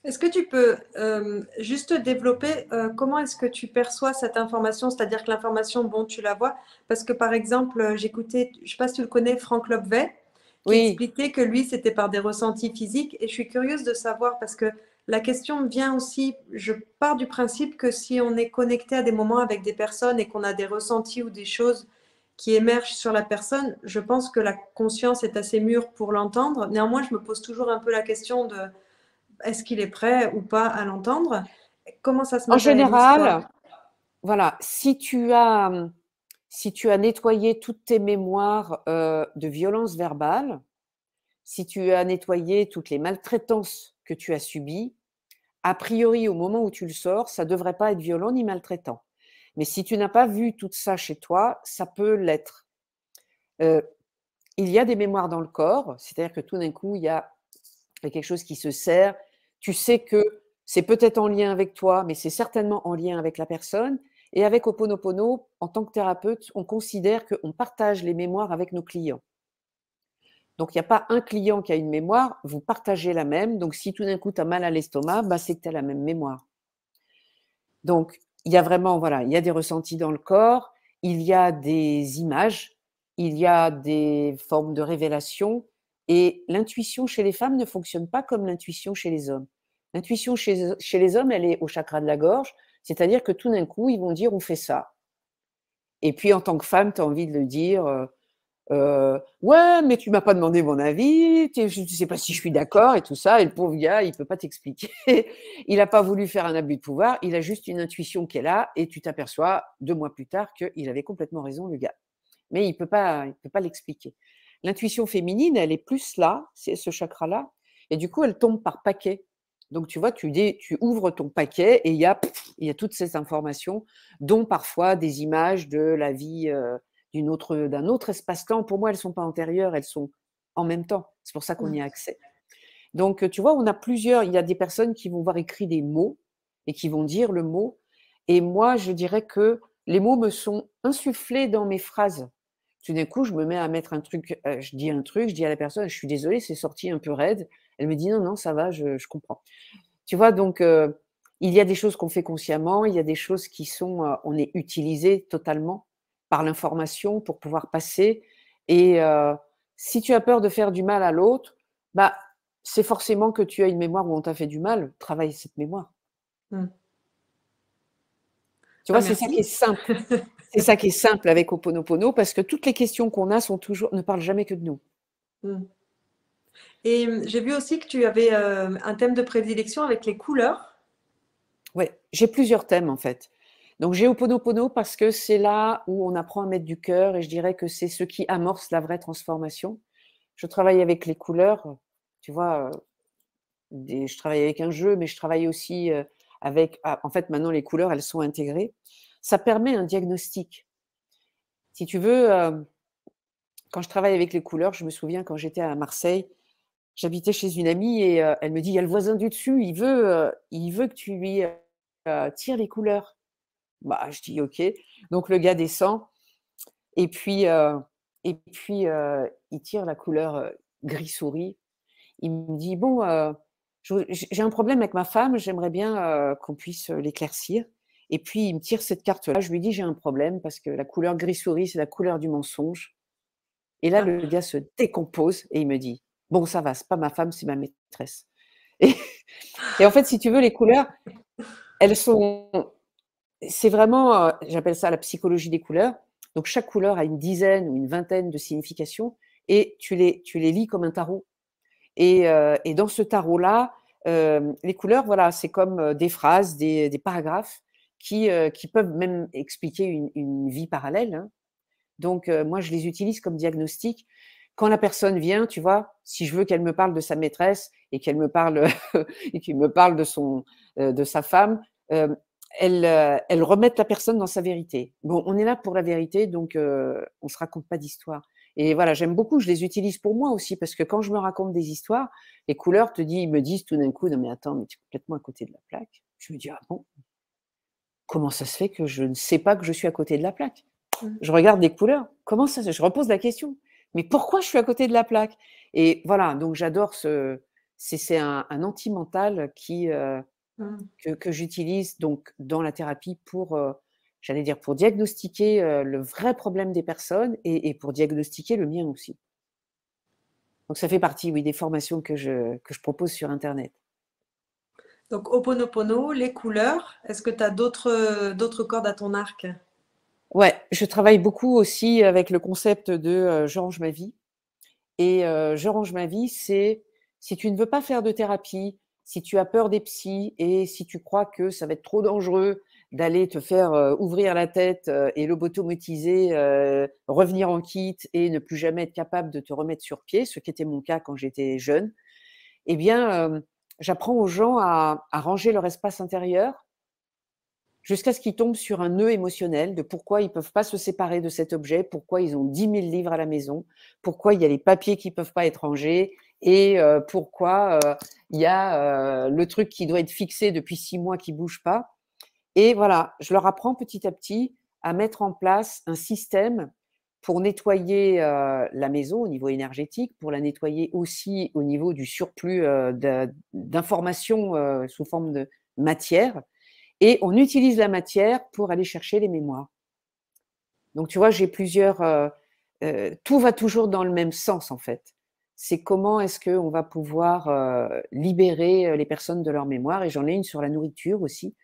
Est-ce que tu peux juste développer comment est-ce que tu perçois cette information? C'est-à-dire que l'information, bon, tu la vois. Parce que par exemple, j'écoutais, je ne sais pas si tu le connais, Franck Lobvet, qui Oui, expliquait que lui, c'était par des ressentis physiques. Et je suis curieuse de savoir parce que la question vient aussi, je pars du principe que si on est connecté à des moments avec des personnes et qu'on a des ressentis ou des choses qui émerge sur la personne, je pense que la conscience est assez mûre pour l'entendre. Néanmoins, je me pose toujours un peu la question de est-ce qu'il est prêt ou pas à l'entendre? Comment ça se En matérialise, toi? général, voilà, si tu as nettoyé toutes tes mémoires de violence verbale, si tu as nettoyé toutes les maltraitances que tu as subies, a priori, au moment où tu le sors, ça ne devrait pas être violent ni maltraitant. Mais si tu n'as pas vu tout ça chez toi, ça peut l'être. Il y a des mémoires dans le corps, c'est-à-dire que tout d'un coup, il y a quelque chose qui se serre. Tu sais que c'est peut-être en lien avec toi, mais c'est certainement en lien avec la personne. Et avec Ho'oponopono, en tant que thérapeute, on considère qu'on partage les mémoires avec nos clients. Donc, il n'y a pas un client qui a une mémoire, vous partagez la même. Donc, si tout d'un coup, tu as mal à l'estomac, bah, c'est que tu as la même mémoire. Donc, il y a vraiment, voilà, il y a des ressentis dans le corps, il y a des images, il y a des formes de révélation. Et l'intuition chez les femmes ne fonctionne pas comme l'intuition chez les hommes. L'intuition chez les hommes, elle est au chakra de la gorge, c'est-à-dire que tout d'un coup, ils vont dire on fait ça. Et puis, en tant que femme, tu as envie de le dire ouais, mais tu m'as pas demandé mon avis, je ne sais pas si je suis d'accord et tout ça. Et le pauvre gars, il peut pas t'expliquer. Il n'a pas voulu faire un abus de pouvoir, il a juste une intuition qui est là et tu t'aperçois 2 mois plus tard qu'il avait complètement raison, le gars. Mais il peut pas l'expliquer. L'intuition féminine, elle est plus là, c'est ce chakra-là, et du coup, elle tombe par paquet. Donc, tu vois, tu ouvres ton paquet et il y a toutes ces informations, dont parfois des images de la vie d'un autre espace-temps. Pour moi, elles ne sont pas antérieures, elles sont en même temps. C'est pour ça qu'on y a accès. Donc, tu vois, il y a des personnes qui vont voir écrit des mots et qui vont dire le mot. Et moi, je dirais que les mots me sont insufflés dans mes phrases. Tout d'un coup, je me mets à mettre un truc, je dis un truc, je dis à la personne, je suis désolée, c'est sorti un peu raide. Elle me dit, non, non, ça va, je comprends. Tu vois, donc, il y a des choses qu'on fait consciemment, il y a des choses qui sont, on est utilisé totalement par l'information pour pouvoir passer. Et si tu as peur de faire du mal à l'autre, bah, c'est forcément que tu as une mémoire où on t'a fait du mal. Travaille cette mémoire. Hmm. Tu Ah, vois, c'est ça qui est merci. simple. C'est ça qui est simple avec Ho'oponopono, parce que toutes les questions qu'on a ne parlent jamais que de nous. Hmm. Et j'ai vu aussi que tu avais un thème de prédilection avec les couleurs. Ouais, j'ai plusieurs thèmes en fait. Donc j'ai Ho'oponopono parce que c'est là où on apprend à mettre du cœur et je dirais que c'est ce qui amorce la vraie transformation. Je travaille avec les couleurs, tu vois, je travaille avec un jeu, mais je travaille aussi en fait, maintenant, les couleurs, elles sont intégrées. Ça permet un diagnostic. Si tu veux, quand je travaille avec les couleurs, je me souviens quand j'étais à Marseille, j'habitais chez une amie et elle me dit, il y a le voisin du dessus, il veut que tu lui tires les couleurs. Bah, je dis, ok. Donc le gars descend et puis, il tire la couleur gris souris. Il me dit, bon, j'ai un problème avec ma femme, j'aimerais bien qu'on puisse l'éclaircir. Et puis, il me tire cette carte-là. Je lui dis, j'ai un problème parce que la couleur gris-souris, c'est la couleur du mensonge. Et là, Ah, le gars se décompose et il me dit, bon, ça va, c'est pas ma femme, c'est ma maîtresse. Et, et en fait, si tu veux, les couleurs, elles sont, c'est vraiment, j'appelle ça la psychologie des couleurs. Donc, chaque couleur a une dizaine ou une vingtaine de significations et tu les lis comme un tarot. Et dans ce tarot-là, les couleurs, voilà, c'est comme des phrases, des paragraphes qui peuvent même expliquer une vie parallèle. Hein. Donc, moi, je les utilise comme diagnostic. Quand la personne vient, tu vois, si je veux qu'elle me parle de sa maîtresse et qu'elle me parle et qu'il me parle de sa femme, elle remet la personne dans sa vérité. Bon, on est là pour la vérité, donc on se raconte pas d'histoire. Et voilà, j'aime beaucoup, je les utilise pour moi aussi, parce que quand je me raconte des histoires, les couleurs me disent tout d'un coup, non mais attends, mais tu es complètement à côté de la plaque. Je me dis, ah bon, comment ça se fait que je ne sais pas que je suis à côté de la plaque? hmm. Je regarde les couleurs, comment ça se Je repose la question, mais pourquoi je suis à côté de la plaque? Et voilà, donc j'adore c'est un anti-mental Hmm. que j'utilise donc dans la thérapie pour, j'allais dire, pour diagnostiquer le vrai problème des personnes et pour diagnostiquer le mien aussi. Donc ça fait partie, oui, des formations que je propose sur internet. Donc, Ho'oponopono, les couleurs. Est-ce que tu as d'autres cordes à ton arc? Ouais, je travaille beaucoup aussi avec le concept de je range ma vie. Et je range ma vie, c'est si tu ne veux pas faire de thérapie, si tu as peur des psys et si tu crois que ça va être trop dangereux d'aller te faire ouvrir la tête et lobotomiser, revenir en kit et ne plus jamais être capable de te remettre sur pied, ce qui était mon cas quand j'étais jeune, eh bien, j'apprends aux gens à ranger leur espace intérieur jusqu'à ce qu'ils tombent sur un nœud émotionnel de pourquoi ils ne peuvent pas se séparer de cet objet, pourquoi ils ont 10 000 livres à la maison, pourquoi il y a les papiers qui ne peuvent pas être rangés et pourquoi il y a le truc qui doit être fixé depuis 6 mois qui ne bouge pas. Et voilà, je leur apprends petit à petit à mettre en place un système pour nettoyer la maison au niveau énergétique, pour la nettoyer aussi au niveau du surplus d'informations sous forme de matière. Et on utilise la matière pour aller chercher les mémoires. Donc, tu vois, j'ai plusieurs. Tout va toujours dans le même sens, en fait. C'est comment est-ce qu'on va pouvoir libérer les personnes de leur mémoire. Et j'en ai une sur la nourriture aussi,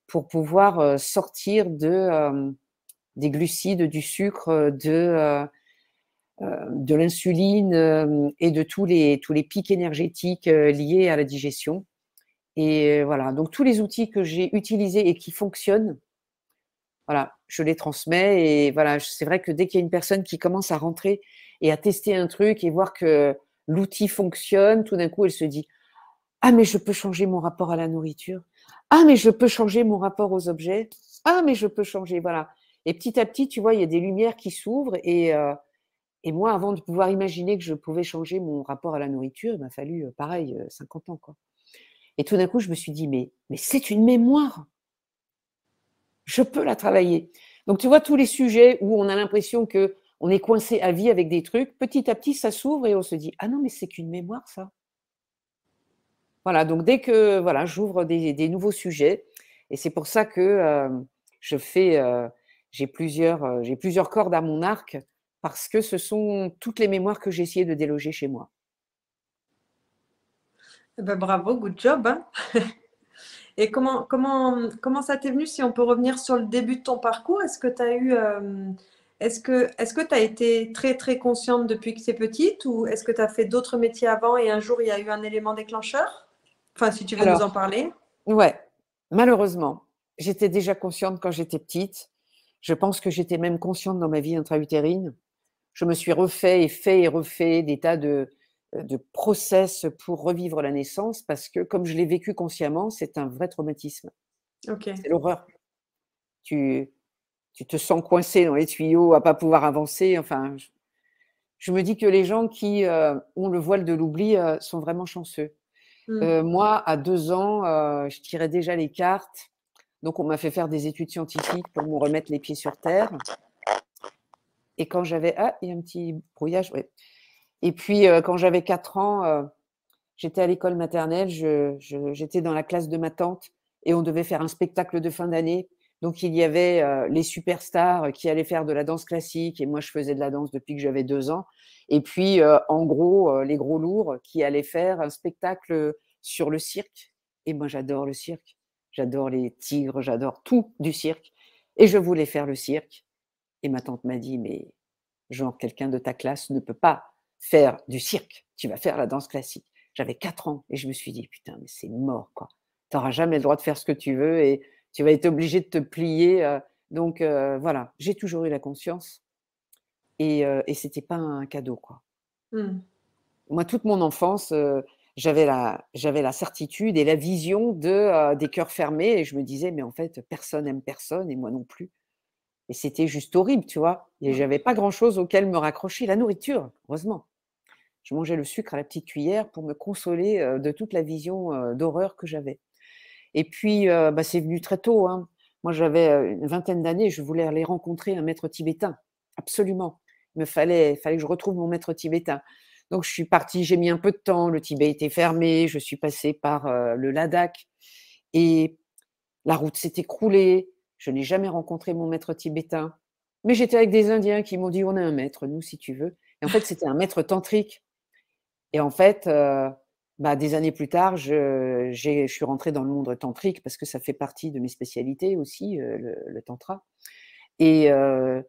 pour pouvoir sortir des glucides, du sucre, de l'insuline et de tous les pics énergétiques liés à la digestion. Et voilà, donc tous les outils que j'ai utilisés et qui fonctionnent, voilà, je les transmets et voilà, c'est vrai que dès qu'il y a une personne qui commence à rentrer et à tester un truc et voir que l'outil fonctionne, tout d'un coup, elle se dit: «Ah mais je peux changer mon rapport à la nourriture. Ah mais je peux changer mon rapport aux objets. Ah mais je peux changer», voilà. Et petit à petit, tu vois, il y a des lumières qui s'ouvrent et moi, avant de pouvoir imaginer que je pouvais changer mon rapport à la nourriture, il m'a fallu, pareil, 50 ans, quoi. Et tout d'un coup, je me suis dit: «Mais c'est une mémoire! Je peux la travailler». Donc tu vois, tous les sujets où on a l'impression qu'on est coincé à vie avec des trucs, petit à petit, ça s'ouvre et on se dit: «Ah non, mais c'est qu'une mémoire ça». Voilà, donc dès que voilà, j'ouvre des nouveaux sujets et c'est pour ça que, je fais, j'ai plusieurs cordes à mon arc parce que ce sont toutes les mémoires que j'ai essayé de déloger chez moi. Eh ben, bravo, good job, hein. Et comment ça t'est venu, si on peut revenir sur le début de ton parcours? Est-ce que tu as eu, est-ce que tu as été très, très consciente depuis que tu es petite, ou est-ce que tu as fait d'autres métiers avant et un jour il y a eu un élément déclencheur? Enfin, si tu veux nous en Alors parler. ouais, malheureusement, j'étais déjà consciente quand j'étais petite. Je pense que j'étais même consciente dans ma vie intra-utérine. Je me suis refait et fait et refait des tas de process pour revivre la naissance parce que comme je l'ai vécu consciemment, c'est un vrai traumatisme. OK. C'est l'horreur. Tu tu te sens coincé dans les tuyaux à pas pouvoir avancer. Enfin, je me dis que les gens qui, ont le voile de l'oubli, sont vraiment chanceux. Mmh. Moi, à 2 ans, je tirais déjà les cartes. Donc on m'a fait faire des études scientifiques pour me remettre les pieds sur terre et quand j'avais ah, il y a un petit brouillage, ouais. Et puis, quand j'avais 4 ans, j'étais à l'école maternelle, j'étais dans la classe de ma tante et on devait faire un spectacle de fin d'année. Donc il y avait, les superstars qui allaient faire de la danse classique et moi je faisais de la danse depuis que j'avais 2 ans et puis, en gros, les gros lourds qui allaient faire un spectacle, sur le cirque et moi j'adore le cirque. J'adore les tigres, j'adore tout du cirque et je voulais faire le cirque et ma tante m'a dit: «Mais genre quelqu'un de ta classe ne peut pas faire du cirque, tu vas faire la danse classique». J'avais 4 ans et je me suis dit: «Putain, mais c'est mort, quoi. Tu auras jamais le droit de faire ce que tu veux et tu vas être obligé de te plier», donc voilà, j'ai toujours eu la conscience et c'était pas un cadeau, quoi. Mmh. Moi, toute mon enfance, j'avais la certitude et la vision des cœurs fermés et je me disais: «Mais en fait, personne aime personne et moi non plus». Et c'était juste horrible, tu vois? Et j'avais pas grand-chose auquel me raccrocher. La nourriture, heureusement. Je mangeais le sucre à la petite cuillère pour me consoler, de toute la vision, d'horreur que j'avais. Et puis, bah, c'est venu très tôt, hein. Moi, j'avais, une vingtaine d'années, je voulais aller rencontrer un maître tibétain, absolument. Il fallait que je retrouve mon maître tibétain. Donc je suis partie, j'ai mis un peu de temps, le Tibet était fermé, je suis passée par, le Ladakh et la route s'est écroulée, je n'ai jamais rencontré mon maître tibétain, mais j'étais avec des Indiens qui m'ont dit: «On a un maître, nous, si tu veux», et en fait, c'était un maître tantrique et en fait, bah, des années plus tard, je suis rentrée dans le monde tantrique parce que ça fait partie de mes spécialités aussi, le tantra Et, euh,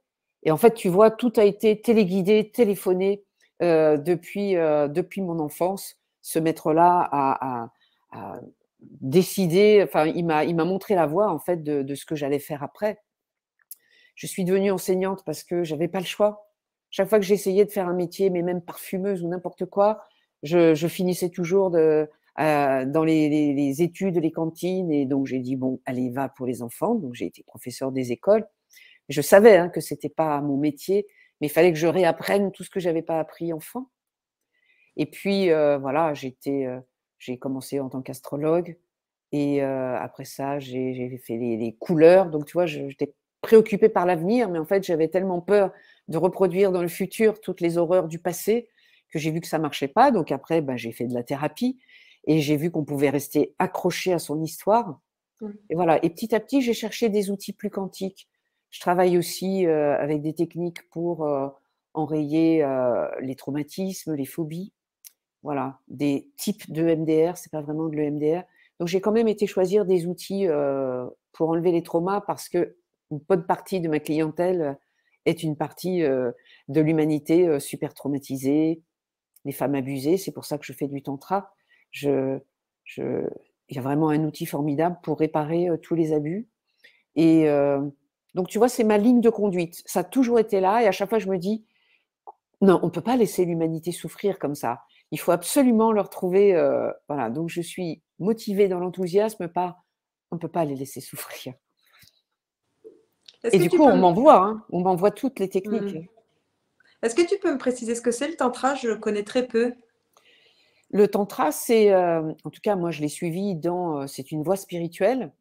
et en fait, tu vois, tout a été téléguidé, téléphoné depuis mon enfance. Ce maître-là a décidé, enfin, il m'a montré la voie en fait de ce que j'allais faire après. Je suis devenue enseignante parce que j'avais pas le choix. Chaque fois que j'essayais de faire un métier, mais même parfumeuse ou n'importe quoi, je finissais toujours dans les études, les cantines. Et donc, j'ai dit, bon, allez, va pour les enfants. Donc, j'ai été professeure des écoles. Je savais que c'était pas mon métier, mais il fallait que je réapprenne tout ce que j'avais pas appris enfant. Et puis, voilà, j'ai commencé en tant qu'astrologue. Et après ça, j'ai fait les couleurs. Donc, tu vois, j'étais préoccupée par l'avenir, mais en fait, j'avais tellement peur de reproduire dans le futur toutes les horreurs du passé que j'ai vu que ça marchait pas. Donc après, ben, j'ai fait de la thérapie et j'ai vu qu'on pouvait rester accroché à son histoire. Et voilà. Et petit à petit, j'ai cherché des outils plus quantiques. Je travaille aussi avec des techniques pour enrayer les traumatismes, les phobies. Voilà, des types de MDR, c'est pas vraiment de l'EMDR. Donc j'ai quand même été choisir des outils pour enlever les traumas parce que une bonne partie de ma clientèle est une partie de l'humanité super traumatisée, les femmes abusées. C'est pour ça que je fais du tantra. Je, je, il y a vraiment un outil formidable pour réparer tous les abus. Et donc tu vois, c'est ma ligne de conduite. Ça a toujours été là et à chaque fois je me dis non, on ne peut pas laisser l'humanité souffrir comme ça. Il faut absolument leur trouver. Voilà, donc je suis motivée dans l'enthousiasme, pas. On ne peut pas les laisser souffrir. Est-ce Et que du tu coup, peux on m'envoie toutes les techniques. Hmm. Est-ce que tu peux me préciser ce que c'est le tantra? Je le connais très peu. Le tantra, c'est, en tout cas, moi, je l'ai suivi c'est une voie spirituelle.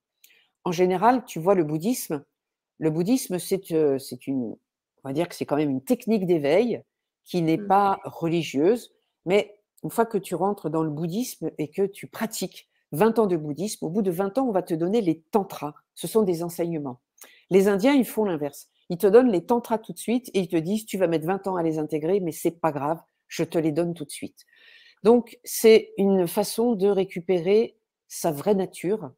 En général, tu vois, le bouddhisme. Le bouddhisme, on va dire que c'est quand même une technique d'éveil qui n'est Hmm. pas religieuse, mais une fois que tu rentres dans le bouddhisme et que tu pratiques 20 ans de bouddhisme, au bout de 20 ans, on va te donner les tantras. Ce sont des enseignements. Les Indiens, ils font l'inverse. Ils te donnent les tantras tout de suite et ils te disent, tu vas mettre 20 ans à les intégrer, mais c'est pas grave, je te les donne tout de suite. Donc, c'est une façon de récupérer sa vraie nature,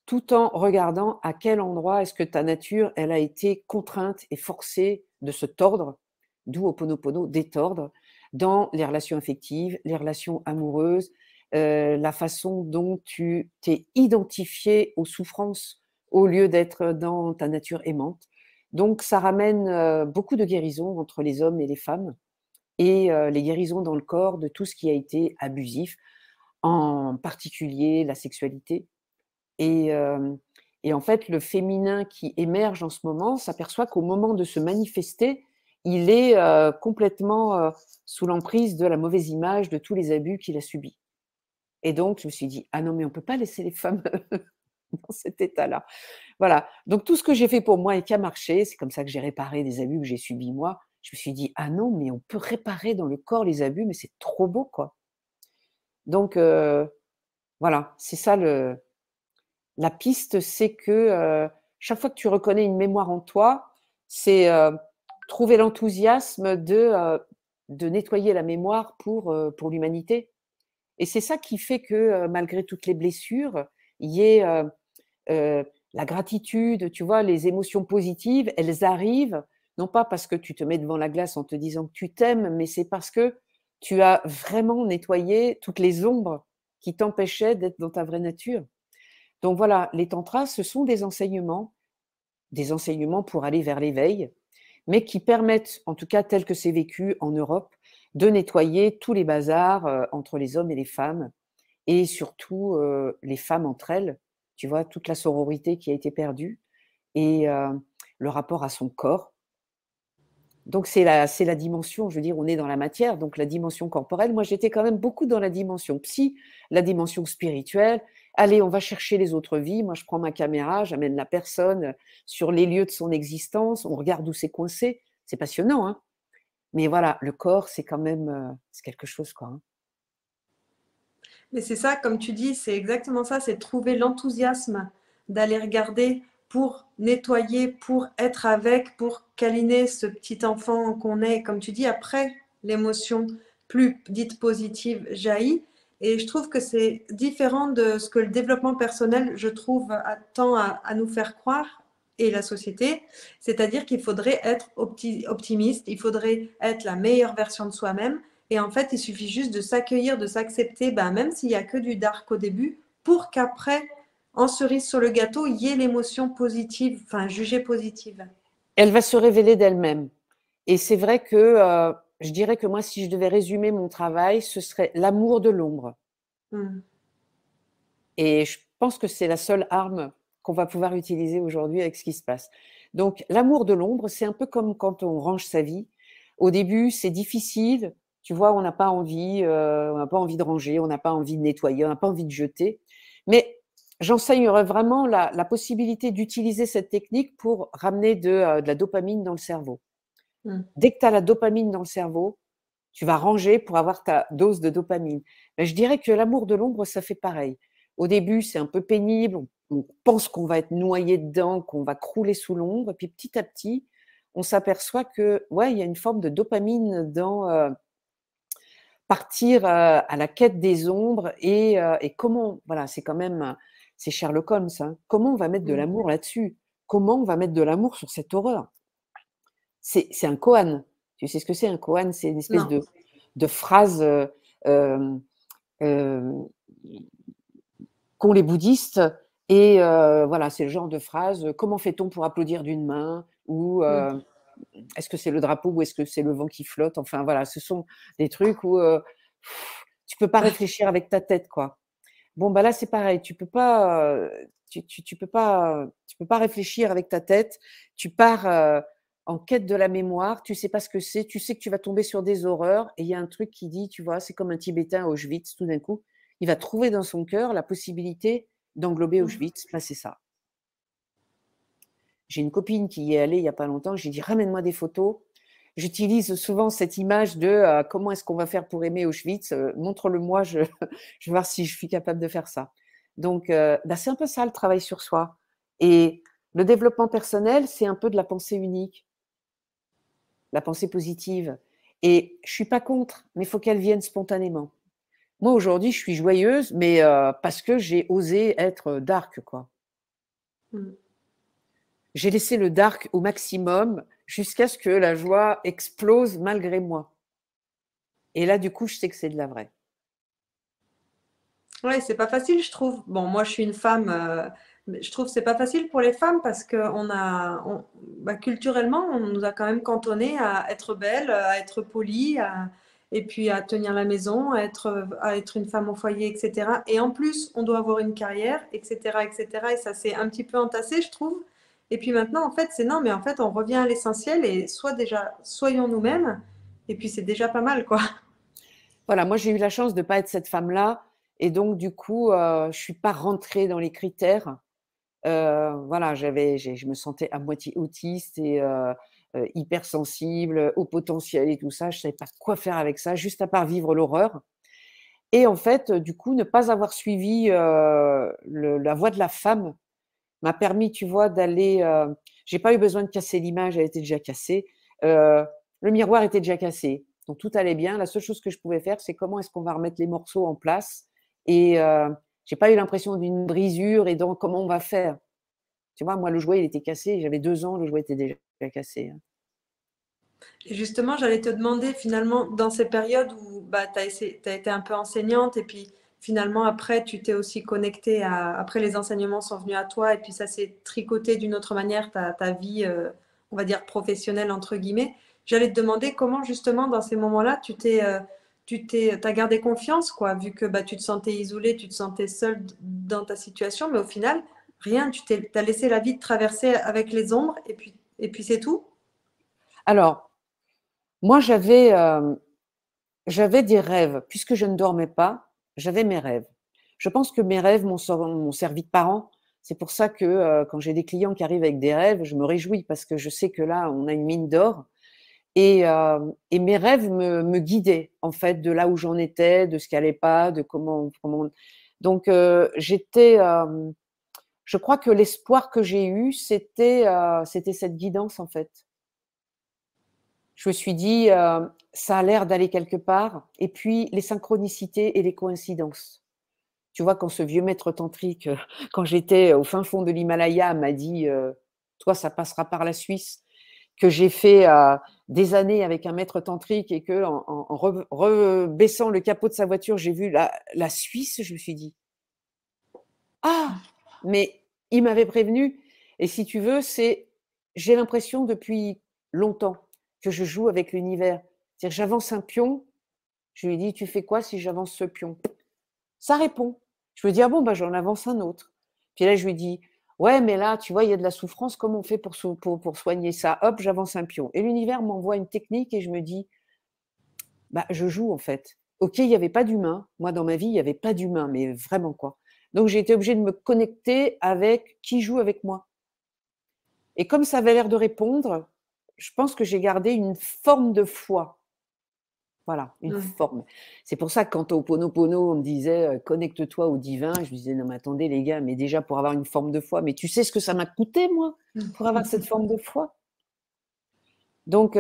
tout en regardant à quel endroit est-ce que ta nature, elle a été contrainte et forcée de se tordre, d'où Ho'oponopono, détordre, dans les relations affectives, les relations amoureuses, la façon dont tu t'es identifié aux souffrances au lieu d'être dans ta nature aimante. Donc, ça ramène beaucoup de guérisons entre les hommes et les femmes et les guérisons dans le corps de tout ce qui a été abusif, en particulier la sexualité. Et, euh, et en fait, le féminin qui émerge en ce moment s'aperçoit qu'au moment de se manifester, il est complètement sous l'emprise de la mauvaise image de tous les abus qu'il a subis. Et donc, je me suis dit, ah non, mais on ne peut pas laisser les femmes dans cet état-là. Voilà. Donc, tout ce que j'ai fait pour moi et qui a marché, c'est comme ça que j'ai réparé des abus que j'ai subis moi. Je me suis dit, ah non, mais on peut réparer dans le corps les abus, mais c'est trop beau, quoi. Donc, voilà, c'est ça la piste, c'est que chaque fois que tu reconnais une mémoire en toi, c'est trouver l'enthousiasme de nettoyer la mémoire pour l'humanité. Et c'est ça qui fait que malgré toutes les blessures, il y ait la gratitude, tu vois, les émotions positives, elles arrivent, non pas parce que tu te mets devant la glace en te disant que tu t'aimes, mais c'est parce que tu as vraiment nettoyé toutes les ombres qui t'empêchaient d'être dans ta vraie nature. Donc voilà, les tantras, ce sont des enseignements pour aller vers l'éveil, mais qui permettent, en tout cas tel que c'est vécu en Europe, de nettoyer tous les bazars entre les hommes et les femmes, et surtout les femmes entre elles, tu vois, toute la sororité qui a été perdue, et le rapport à son corps. Donc c'est la dimension, je veux dire, on est dans la matière, donc la dimension corporelle. Moi, j'étais quand même beaucoup dans la dimension psy, la dimension spirituelle. Allez, on va chercher les autres vies. Moi, je prends ma caméra, j'amène la personne sur les lieux de son existence, on regarde où c'est coincé. C'est passionnant, hein. Mais voilà, le corps, c'est quand même c'est quelque chose, quoi, hein. Mais c'est ça, comme tu dis, c'est exactement ça, c'est trouver l'enthousiasme d'aller regarder pour nettoyer, pour être avec, pour câliner ce petit enfant qu'on est. Comme tu dis, après, l'émotion plus dite positive jaillit. Et je trouve que c'est différent de ce que le développement personnel, je trouve, tend à nous faire croire. et la société. C'est-à-dire qu'il faudrait être optimiste, il faudrait être la meilleure version de soi-même. Et en fait, il suffit juste de s'accueillir, de s'accepter, ben, même s'il n'y a que du dark au début, pour qu'après, en cerise sur le gâteau, il y ait l'émotion positive, enfin jugée positive. Elle va se révéler d'elle-même. Et c'est vrai que je dirais que moi, si je devais résumer mon travail, ce serait l'amour de l'ombre. Mm. Et je pense que c'est la seule arme qu'on va pouvoir utiliser aujourd'hui avec ce qui se passe. Donc, l'amour de l'ombre, c'est un peu comme quand on range sa vie. Au début, c'est difficile. Tu vois, on n'a pas envie, de ranger, on n'a pas envie de nettoyer, on n'a pas envie de jeter. Mais j'enseignerais vraiment la possibilité d'utiliser cette technique pour ramener de la dopamine dans le cerveau. Mm. Dès que tu as la dopamine dans le cerveau, tu vas ranger pour avoir ta dose de dopamine. Mais je dirais que l'amour de l'ombre, ça fait pareil. Au début, c'est un peu pénible, on pense qu'on va être noyé dedans, qu'on va crouler sous l'ombre, et puis petit à petit, on s'aperçoit que, ouais, il y a une forme de dopamine dans partir à la quête des ombres et comment, voilà, c'est quand même, c'est Sherlock Holmes, hein, comment on va mettre de Mm. l'amour là-dessus? Comment on va mettre de l'amour sur cette horreur? C'est un koan. Tu sais ce que c'est un koan? C'est une espèce Non. de phrase euh, euh, qu'ont les bouddhistes. Et voilà, c'est le genre de phrase comment fait-on pour applaudir d'une main? Ou Mm. est-ce que c'est le drapeau ou est-ce que c'est le vent qui flotte? Enfin voilà, ce sont des trucs où tu peux pas réfléchir avec ta tête, quoi. Bon, bah là, c'est pareil. Tu peux pas, tu peux pas réfléchir avec ta tête. Tu pars en quête de la mémoire. Tu sais pas ce que c'est. Tu sais que tu vas tomber sur des horreurs. Et il y a un truc qui dit, tu vois, c'est comme un Tibétain à Auschwitz. Tout d'un coup, il va trouver dans son cœur la possibilité d'englober Mm. Auschwitz. Là, c'est ça. J'ai une copine qui y est allée il y a pas longtemps. J'ai dit, ramène-moi des photos. J'utilise souvent cette image de comment est-ce qu'on va faire pour aimer Auschwitz. Montre-le-moi, je vais voir si je suis capable de faire ça. Donc, bah, c'est un peu ça le travail sur soi. Et le développement personnel, c'est un peu de la pensée unique, la pensée positive. Et je suis pas contre, mais il faut qu'elle vienne spontanément. Moi, aujourd'hui, je suis joyeuse, mais parce que j'ai osé être dark, quoi. Mm. J'ai laissé le dark au maximum jusqu'à ce que la joie explose malgré moi. Et là, du coup, je sais que c'est de la vraie. Ouais, c'est pas facile, je trouve. Bon, moi, je suis une femme, mais je trouve que c'est pas facile pour les femmes parce que bah, culturellement, on nous a quand même cantonné à être belle, à être polie, et puis à tenir la maison, à être une femme au foyer, etc. Et en plus, on doit avoir une carrière, etc., etc. Et ça s'est un petit peu entassé, je trouve. Et puis maintenant, en fait, c'est non, mais en fait, on revient à l'essentiel et soit déjà, soyons nous-mêmes, et puis c'est déjà pas mal, quoi. Voilà, moi j'ai eu la chance de ne pas être cette femme-là et donc du coup, je suis pas rentrée dans les critères. Voilà, je me sentais à moitié autiste et hypersensible, haut potentiel et tout ça. Je savais pas quoi faire avec ça, juste à part vivre l'horreur et en fait, du coup, ne pas avoir suivi, le la voie de la femme m'a permis, tu vois, d'aller, j'ai pas eu besoin de casser l'image, elle était déjà cassée. Heu, le miroir était déjà cassé, donc tout allait bien. La seule chose que je pouvais faire, c'est comment est-ce qu'on va remettre les morceaux en place et j'ai pas eu l'impression d'une brisure et donc comment on va faire? Tu vois, moi, le jouet, il était cassé, j'avais 2 ans, le jouet était déjà cassé, hein. Et justement, j'allais te demander finalement, dans ces périodes où bah, tu as été un peu enseignante et puis finalement après, tu t'es aussi connectée après les enseignements sont venus à toi et puis ça s'est tricoté d'une autre manière, ta vie, on va dire professionnelle entre guillemets. J'allais te demander comment justement dans ces moments-là, t'as gardé confiance quoi, vu que bah, tu te sentais isolée, tu te sentais seule dans ta situation, mais au final, rien, t'as laissé la vie te traverser avec les ombres et puis c'est tout. Alors, moi, j'avais des rêves. Puisque je ne dormais pas, j'avais mes rêves. Je pense que mes rêves m'ont servi de parent. C'est pour ça que quand j'ai des clients qui arrivent avec des rêves, je me réjouis parce que je sais que là, on a une mine d'or. Et mes rêves me guidaient, en fait, de là où j'en étais, de ce qui allait pas, de comment. Donc, je crois que l'espoir que j'ai eu, c'était cette guidance, en fait. Je me suis dit, ça a l'air d'aller quelque part. Et puis, les synchronicités et les coïncidences. Tu vois, quand ce vieux maître tantrique, quand j'étais au fin fond de l'Himalaya, m'a dit toi, ça passera par la Suisse, que j'ai fait des années avec un maître tantrique et que en rebaissant le capot de sa voiture, j'ai vu la Suisse, je me suis dit, ah, mais il m'avait prévenu. Et si tu veux, j'ai l'impression depuis longtemps que je joue avec l'univers. C'est-à-dire, j'avance un pion, je lui dis, tu fais quoi si j'avance ce pion? Ça répond. Je me dis, ah bon, bah, j'en avance un autre. Puis là, je lui dis, ouais, mais là, tu vois, il y a de la souffrance, comment on fait pour soigner ça? Hop, j'avance un pion. Et l'univers m'envoie une technique et je me dis, bah, je joue en fait. Ok, il n'y avait pas d'humain. Moi, dans ma vie, il n'y avait pas d'humain, mais vraiment quoi. Donc, j'ai été obligée de me connecter avec qui joue avec moi. Et comme ça avait l'air de répondre, je pense que j'ai gardé une forme de foi. Voilà, une forme. C'est pour ça que quand au Ho'oponopono, on me disait connecte-toi au divin, je me disais non mais attendez les gars, mais déjà pour avoir une forme de foi, mais tu sais ce que ça m'a coûté moi pour avoir cette forme de foi. Donc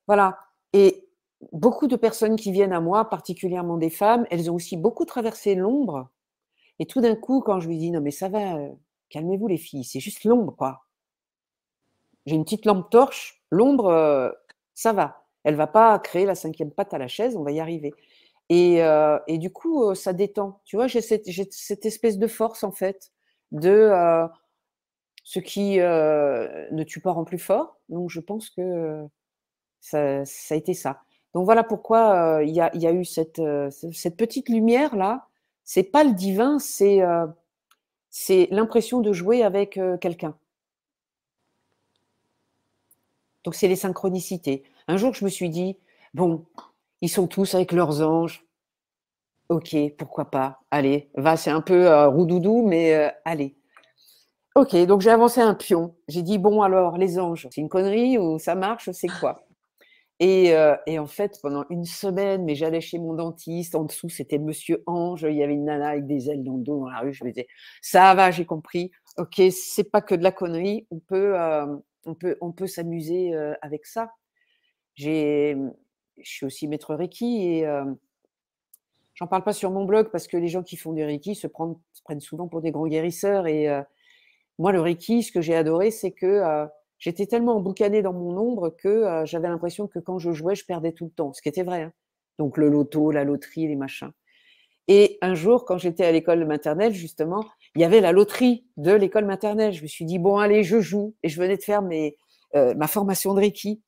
voilà. Et beaucoup de personnes qui viennent à moi, particulièrement des femmes, elles ont aussi beaucoup traversé l'ombre. Et tout d'un coup, quand je lui dis non mais ça va, calmez-vous les filles, c'est juste l'ombre quoi. J'ai une petite lampe torche, l'ombre, ça va. Elle va pas créer la 5e patte à la chaise, on va y arriver. Et du coup, ça détend. Tu vois, j'ai cette espèce de force, en fait, de ce qui ne tue pas rend plus fort. Donc, je pense que ça a été ça. Donc, voilà pourquoi il y a eu cette petite lumière-là. C'est pas le divin, c'est l'impression de jouer avec quelqu'un. Donc, c'est les synchronicités. Un jour, je me suis dit, bon, ils sont tous avec leurs anges. Ok, pourquoi pas. Allez, va, c'est un peu roudoudou, mais allez. Ok, donc j'ai avancé un pion. J'ai dit, bon, alors, les anges, c'est une connerie ou ça marche, c'est quoi? Et en fait, pendant une semaine, mais j'allais chez mon dentiste, en dessous, c'était Monsieur Ange, il y avait une nana avec des ailes dans le dos dans la rue, je me disais, ça va, j'ai compris. Ok, c'est pas que de la connerie, on peut s'amuser avec ça. Je suis aussi maître Reiki et j'en parle pas sur mon blog parce que les gens qui font du Reiki se prennent souvent pour des grands guérisseurs. Et moi, le Reiki, ce que j'ai adoré, c'est que j'étais tellement emboucanée dans mon ombre que j'avais l'impression que quand je jouais, je perdais tout le temps, ce qui était vrai, hein. Donc le loto, la loterie, les machins. Et un jour, quand j'étais à l'école maternelle, justement, il y avait la loterie de l'école maternelle. Je me suis dit, bon, allez, je joue. Et je venais de faire ma formation de Reiki.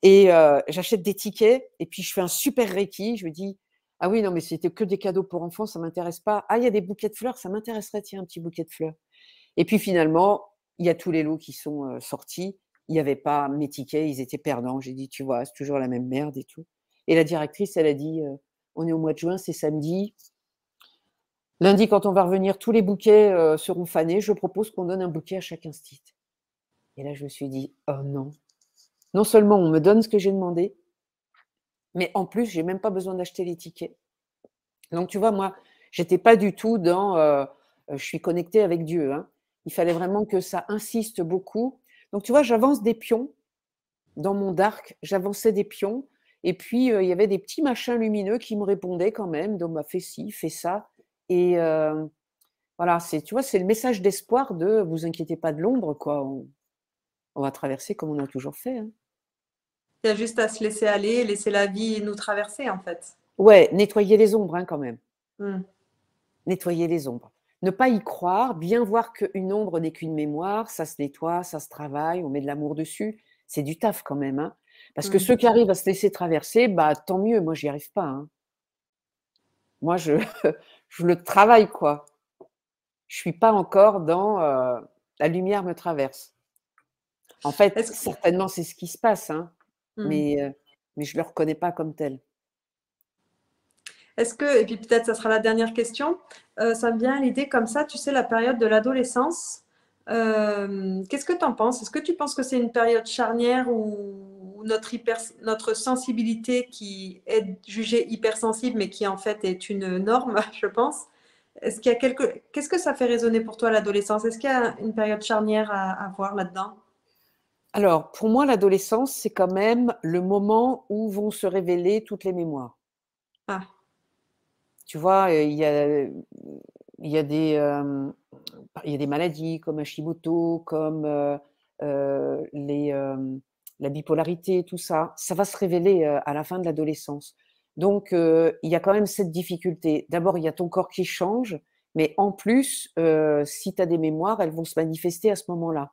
Et j'achète des tickets et puis je fais un super Reiki. Je me dis, ah oui, non, mais c'était que des cadeaux pour enfants, ça m'intéresse pas. Ah, il y a des bouquets de fleurs, ça m'intéresserait, tiens, un petit bouquet de fleurs. Et puis finalement, il y a tous les lots qui sont sortis. Il n'y avait pas mes tickets, ils étaient perdants. J'ai dit, tu vois, c'est toujours la même merde et tout. Et la directrice, elle a dit, on est au mois de juin, c'est samedi. Lundi, quand on va revenir, tous les bouquets seront fanés. Je propose qu'on donne un bouquet à chaque instit. Et là, je me suis dit, oh non. Non seulement on me donne ce que j'ai demandé, mais en plus, j'ai même pas besoin d'acheter les tickets. Donc, tu vois, moi, j'étais pas du tout dans je suis connectée avec Dieu, hein. Il fallait vraiment que ça insiste beaucoup. Donc, tu vois, j'avance des pions dans mon dark, j'avançais des pions, et puis il y avait des petits machins lumineux qui me répondaient quand même. Donc, bah, fais ci, fais ça. Et voilà, tu vois, c'est le message d'espoir de vous inquiétez pas de l'ombre, quoi. On va traverser comme on a toujours fait, hein. Il y a juste à se laisser aller, laisser la vie nous traverser, en fait. Ouais, nettoyer les ombres, hein, quand même. Mm. Nettoyer les ombres. Ne pas y croire, bien voir qu'une ombre n'est qu'une mémoire, ça se nettoie, ça se travaille, on met de l'amour dessus. C'est du taf quand même, hein. Parce que Mm. ceux qui arrivent à se laisser traverser, bah, tant mieux, moi j'y arrive pas, hein. Moi je le travaille, quoi. Je suis pas encore dans la lumière me traverse. En fait, Est-ce que... certainement c'est ce qui se passe, hein, Mm. mais je le reconnais pas comme tel. Est-ce que, et puis peut-être ça sera la dernière question, ça me vient à l'idée comme ça, tu sais, la période de l'adolescence. Qu'est-ce que tu en penses? Est-ce que tu penses que c'est une période charnière où notre sensibilité qui est jugée hypersensible, mais qui en fait est une norme, je pense? Est-ce qu'il y a Qu'est-ce que ça fait résonner pour toi l'adolescence? Est-ce qu'il y a une période charnière à voir là-dedans? Alors, pour moi, l'adolescence, c'est quand même le moment où vont se révéler toutes les mémoires. Ah, Tu vois, il y a des maladies comme Hashimoto, comme la bipolarité, tout ça, ça va se révéler à la fin de l'adolescence. Donc, il y a quand même cette difficulté. D'abord, il y a ton corps qui change, mais en plus, si tu as des mémoires, elles vont se manifester à ce moment-là.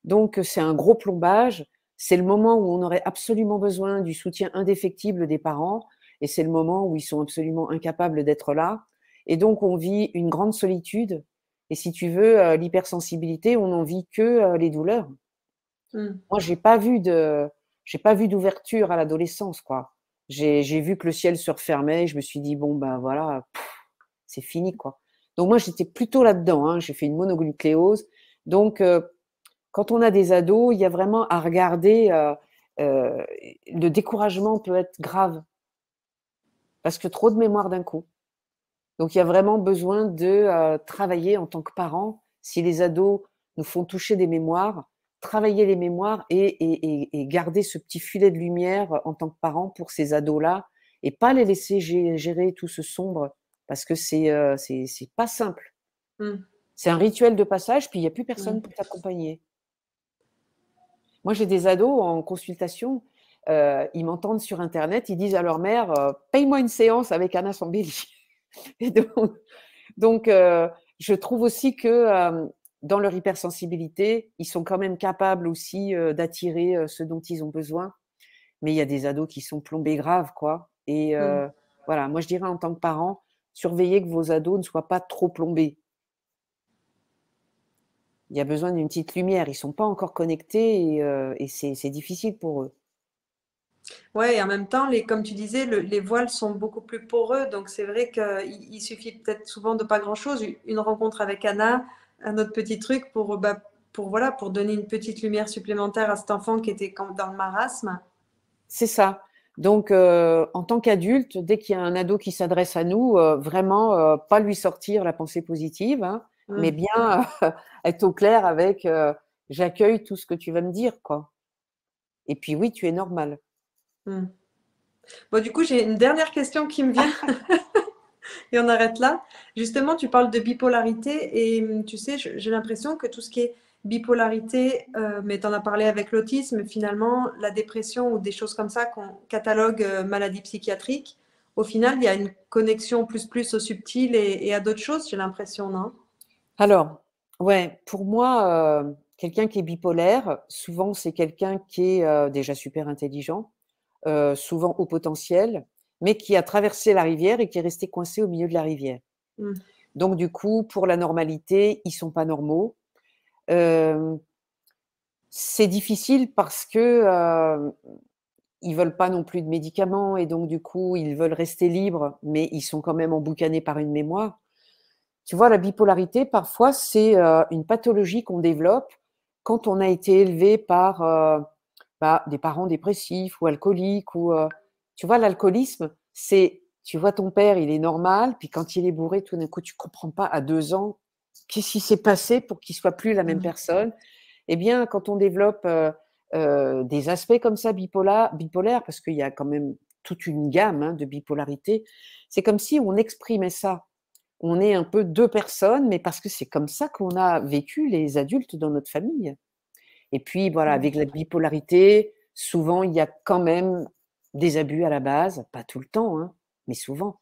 Donc, c'est un gros plombage. C'est le moment où on aurait absolument besoin du soutien indéfectible des parents, et c'est le moment où ils sont absolument incapables d'être là. Et donc, on vit une grande solitude. Et si tu veux, l'hypersensibilité, on n'en vit que les douleurs. Mm. Moi, j'ai pas vu d'ouverture à l'adolescence, quoi. J'ai vu que le ciel se refermait. Je me suis dit bon ben voilà, c'est fini, quoi. Donc moi, j'étais plutôt là-dedans, hein. J'ai fait une mononucléose. Donc quand on a des ados, il y a vraiment à regarder. Le découragement peut être grave parce que trop de mémoire d'un coup. Donc il y a vraiment besoin de travailler en tant que parent. Si les ados nous font toucher des mémoires, travailler les mémoires et garder ce petit filet de lumière en tant que parent pour ces ados-là et pas les laisser gérer tout ce sombre parce que c'est pas simple. Mm. C'est un rituel de passage, puis il n'y a plus personne Ouais. pour t'accompagner. Moi, j'ai des ados en consultation, ils m'entendent sur Internet, ils disent à leur mère paye-moi une séance avec Anna Sambelli. Et donc, je trouve aussi que dans leur hypersensibilité, ils sont quand même capables aussi d'attirer ce dont ils ont besoin. Mais il y a des ados qui sont plombés graves, quoi. Et Mm. voilà, moi je dirais en tant que parent, surveillez que vos ados ne soient pas trop plombés. Il y a besoin d'une petite lumière. Ils ne sont pas encore connectés et c'est difficile pour eux. Ouais, et en même temps, comme tu disais, les voiles sont beaucoup plus poreux. Donc, c'est vrai qu'il suffit peut-être souvent de pas grand-chose. Une rencontre avec Anna, un autre petit truc voilà, pour donner une petite lumière supplémentaire à cet enfant qui était dans le marasme. C'est ça. Donc, en tant qu'adulte, dès qu'il y a un ado qui s'adresse à nous, vraiment, pas lui sortir la pensée positive, hein, mais Mm. bien être au clair avec j'accueille tout ce que tu vas me dire, quoi. Et puis oui, tu es normal. Mm. Bon, du coup, j'ai une dernière question qui me vient et on arrête là. Justement, tu parles de bipolarité et tu sais, j'ai l'impression que tout ce qui est bipolarité, mais tu en as parlé avec l'autisme, finalement, la dépression ou des choses comme ça qu'on catalogue maladie psychiatrique, au final, il y a une connexion plus au subtil et à d'autres choses, j'ai l'impression, non? Alors, ouais, pour moi, quelqu'un qui est bipolaire, souvent, c'est quelqu'un qui est déjà super intelligent, souvent haut potentiel, mais qui a traversé la rivière et qui est resté coincé au milieu de la rivière. Mm. Donc, du coup, pour la normalité, ils sont pas normaux. Euh, c'est difficile parce que ils veulent pas non plus de médicaments et donc du coup, ils veulent rester libres, mais ils sont quand même emboucanés par une mémoire. Tu vois, la bipolarité, parfois, c'est une pathologie qu'on développe quand on a été élevé par des parents dépressifs ou alcooliques. Tu vois, l'alcoolisme, c'est, tu vois, ton père, il est normal, puis quand il est bourré, tout d'un coup, tu comprends pas à 2 ans qu'est-ce qui s'est passé pour qu'il soit plus la même Mm. personne. Eh bien, quand on développe des aspects comme ça bipolaires, parce qu'il y a quand même toute une gamme de bipolarité, c'est comme si on exprimait ça. On est un peu deux personnes, mais parce que c'est comme ça qu'on a vécu les adultes dans notre famille. Et puis voilà, Mm. avec la bipolarité, souvent il y a quand même des abus à la base, pas tout le temps, hein, mais souvent.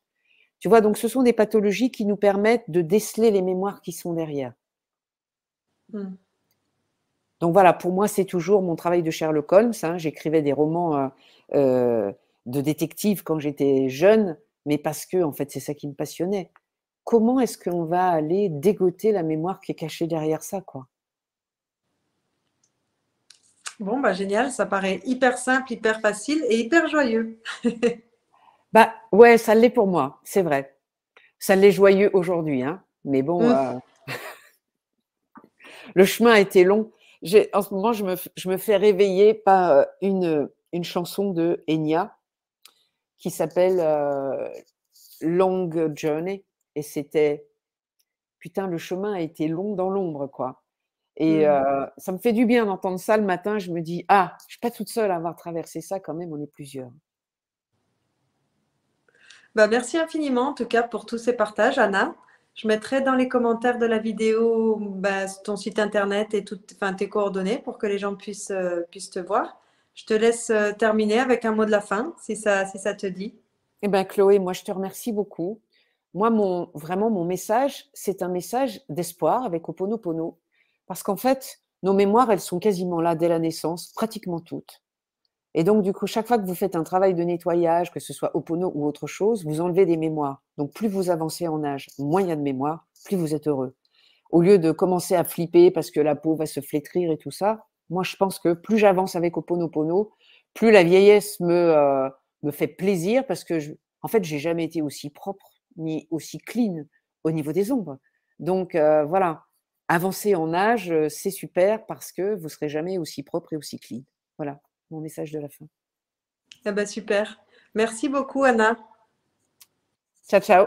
Tu vois, donc ce sont des pathologies qui nous permettent de déceler les mémoires qui sont derrière. Mm. Donc voilà, pour moi, c'est toujours mon travail de Sherlock Holmes, hein. J'écrivais des romans de détective quand j'étais jeune, mais parce que, en fait, c'est ça qui me passionnait. Comment est-ce qu'on va aller dégoter la mémoire qui est cachée derrière ça, quoi? Bon, bah génial, ça paraît hyper simple, hyper facile et hyper joyeux. Bah ouais, ça l'est pour moi, c'est vrai. Ça l'est joyeux aujourd'hui, hein. Mais bon, Mm. le chemin a été long. En ce moment, je me fais réveiller par une chanson de Enya qui s'appelle Long Journey. Et c'était, putain, le chemin a été long dans l'ombre, quoi. Et Mm. ça me fait du bien d'entendre ça le matin. Je me dis, ah, je suis pas toute seule à avoir traversé ça quand même, on est plusieurs. Bah, merci infiniment en tout cas pour tous ces partages, Anna. Je mettrai dans les commentaires de la vidéo ton site internet et enfin, tes coordonnées pour que les gens puissent te voir. Je te laisse terminer avec un mot de la fin, si ça te dit. Eh bien, Chloé, moi, je te remercie beaucoup. Moi, vraiment, mon message, c'est un message d'espoir avec Ho'oponopono. Parce qu'en fait, nos mémoires, elles sont quasiment là dès la naissance, pratiquement toutes. Et donc, du coup, chaque fois que vous faites un travail de nettoyage, que ce soit Ho'opono ou autre chose, vous enlevez des mémoires. Donc, plus vous avancez en âge, moins il y a de mémoire, plus vous êtes heureux. Au lieu de commencer à flipper parce que la peau va se flétrir et tout ça, moi, je pense que plus j'avance avec Ho'oponopono, plus la vieillesse me fait plaisir parce que, en fait, j'ai jamais été aussi propre ni aussi clean au niveau des ombres. Donc, voilà, avancer en âge, c'est super parce que vous serez jamais aussi propre et aussi clean. Voilà, mon message de la fin. Eh ben, super. Merci beaucoup, Anna. Ciao, ciao.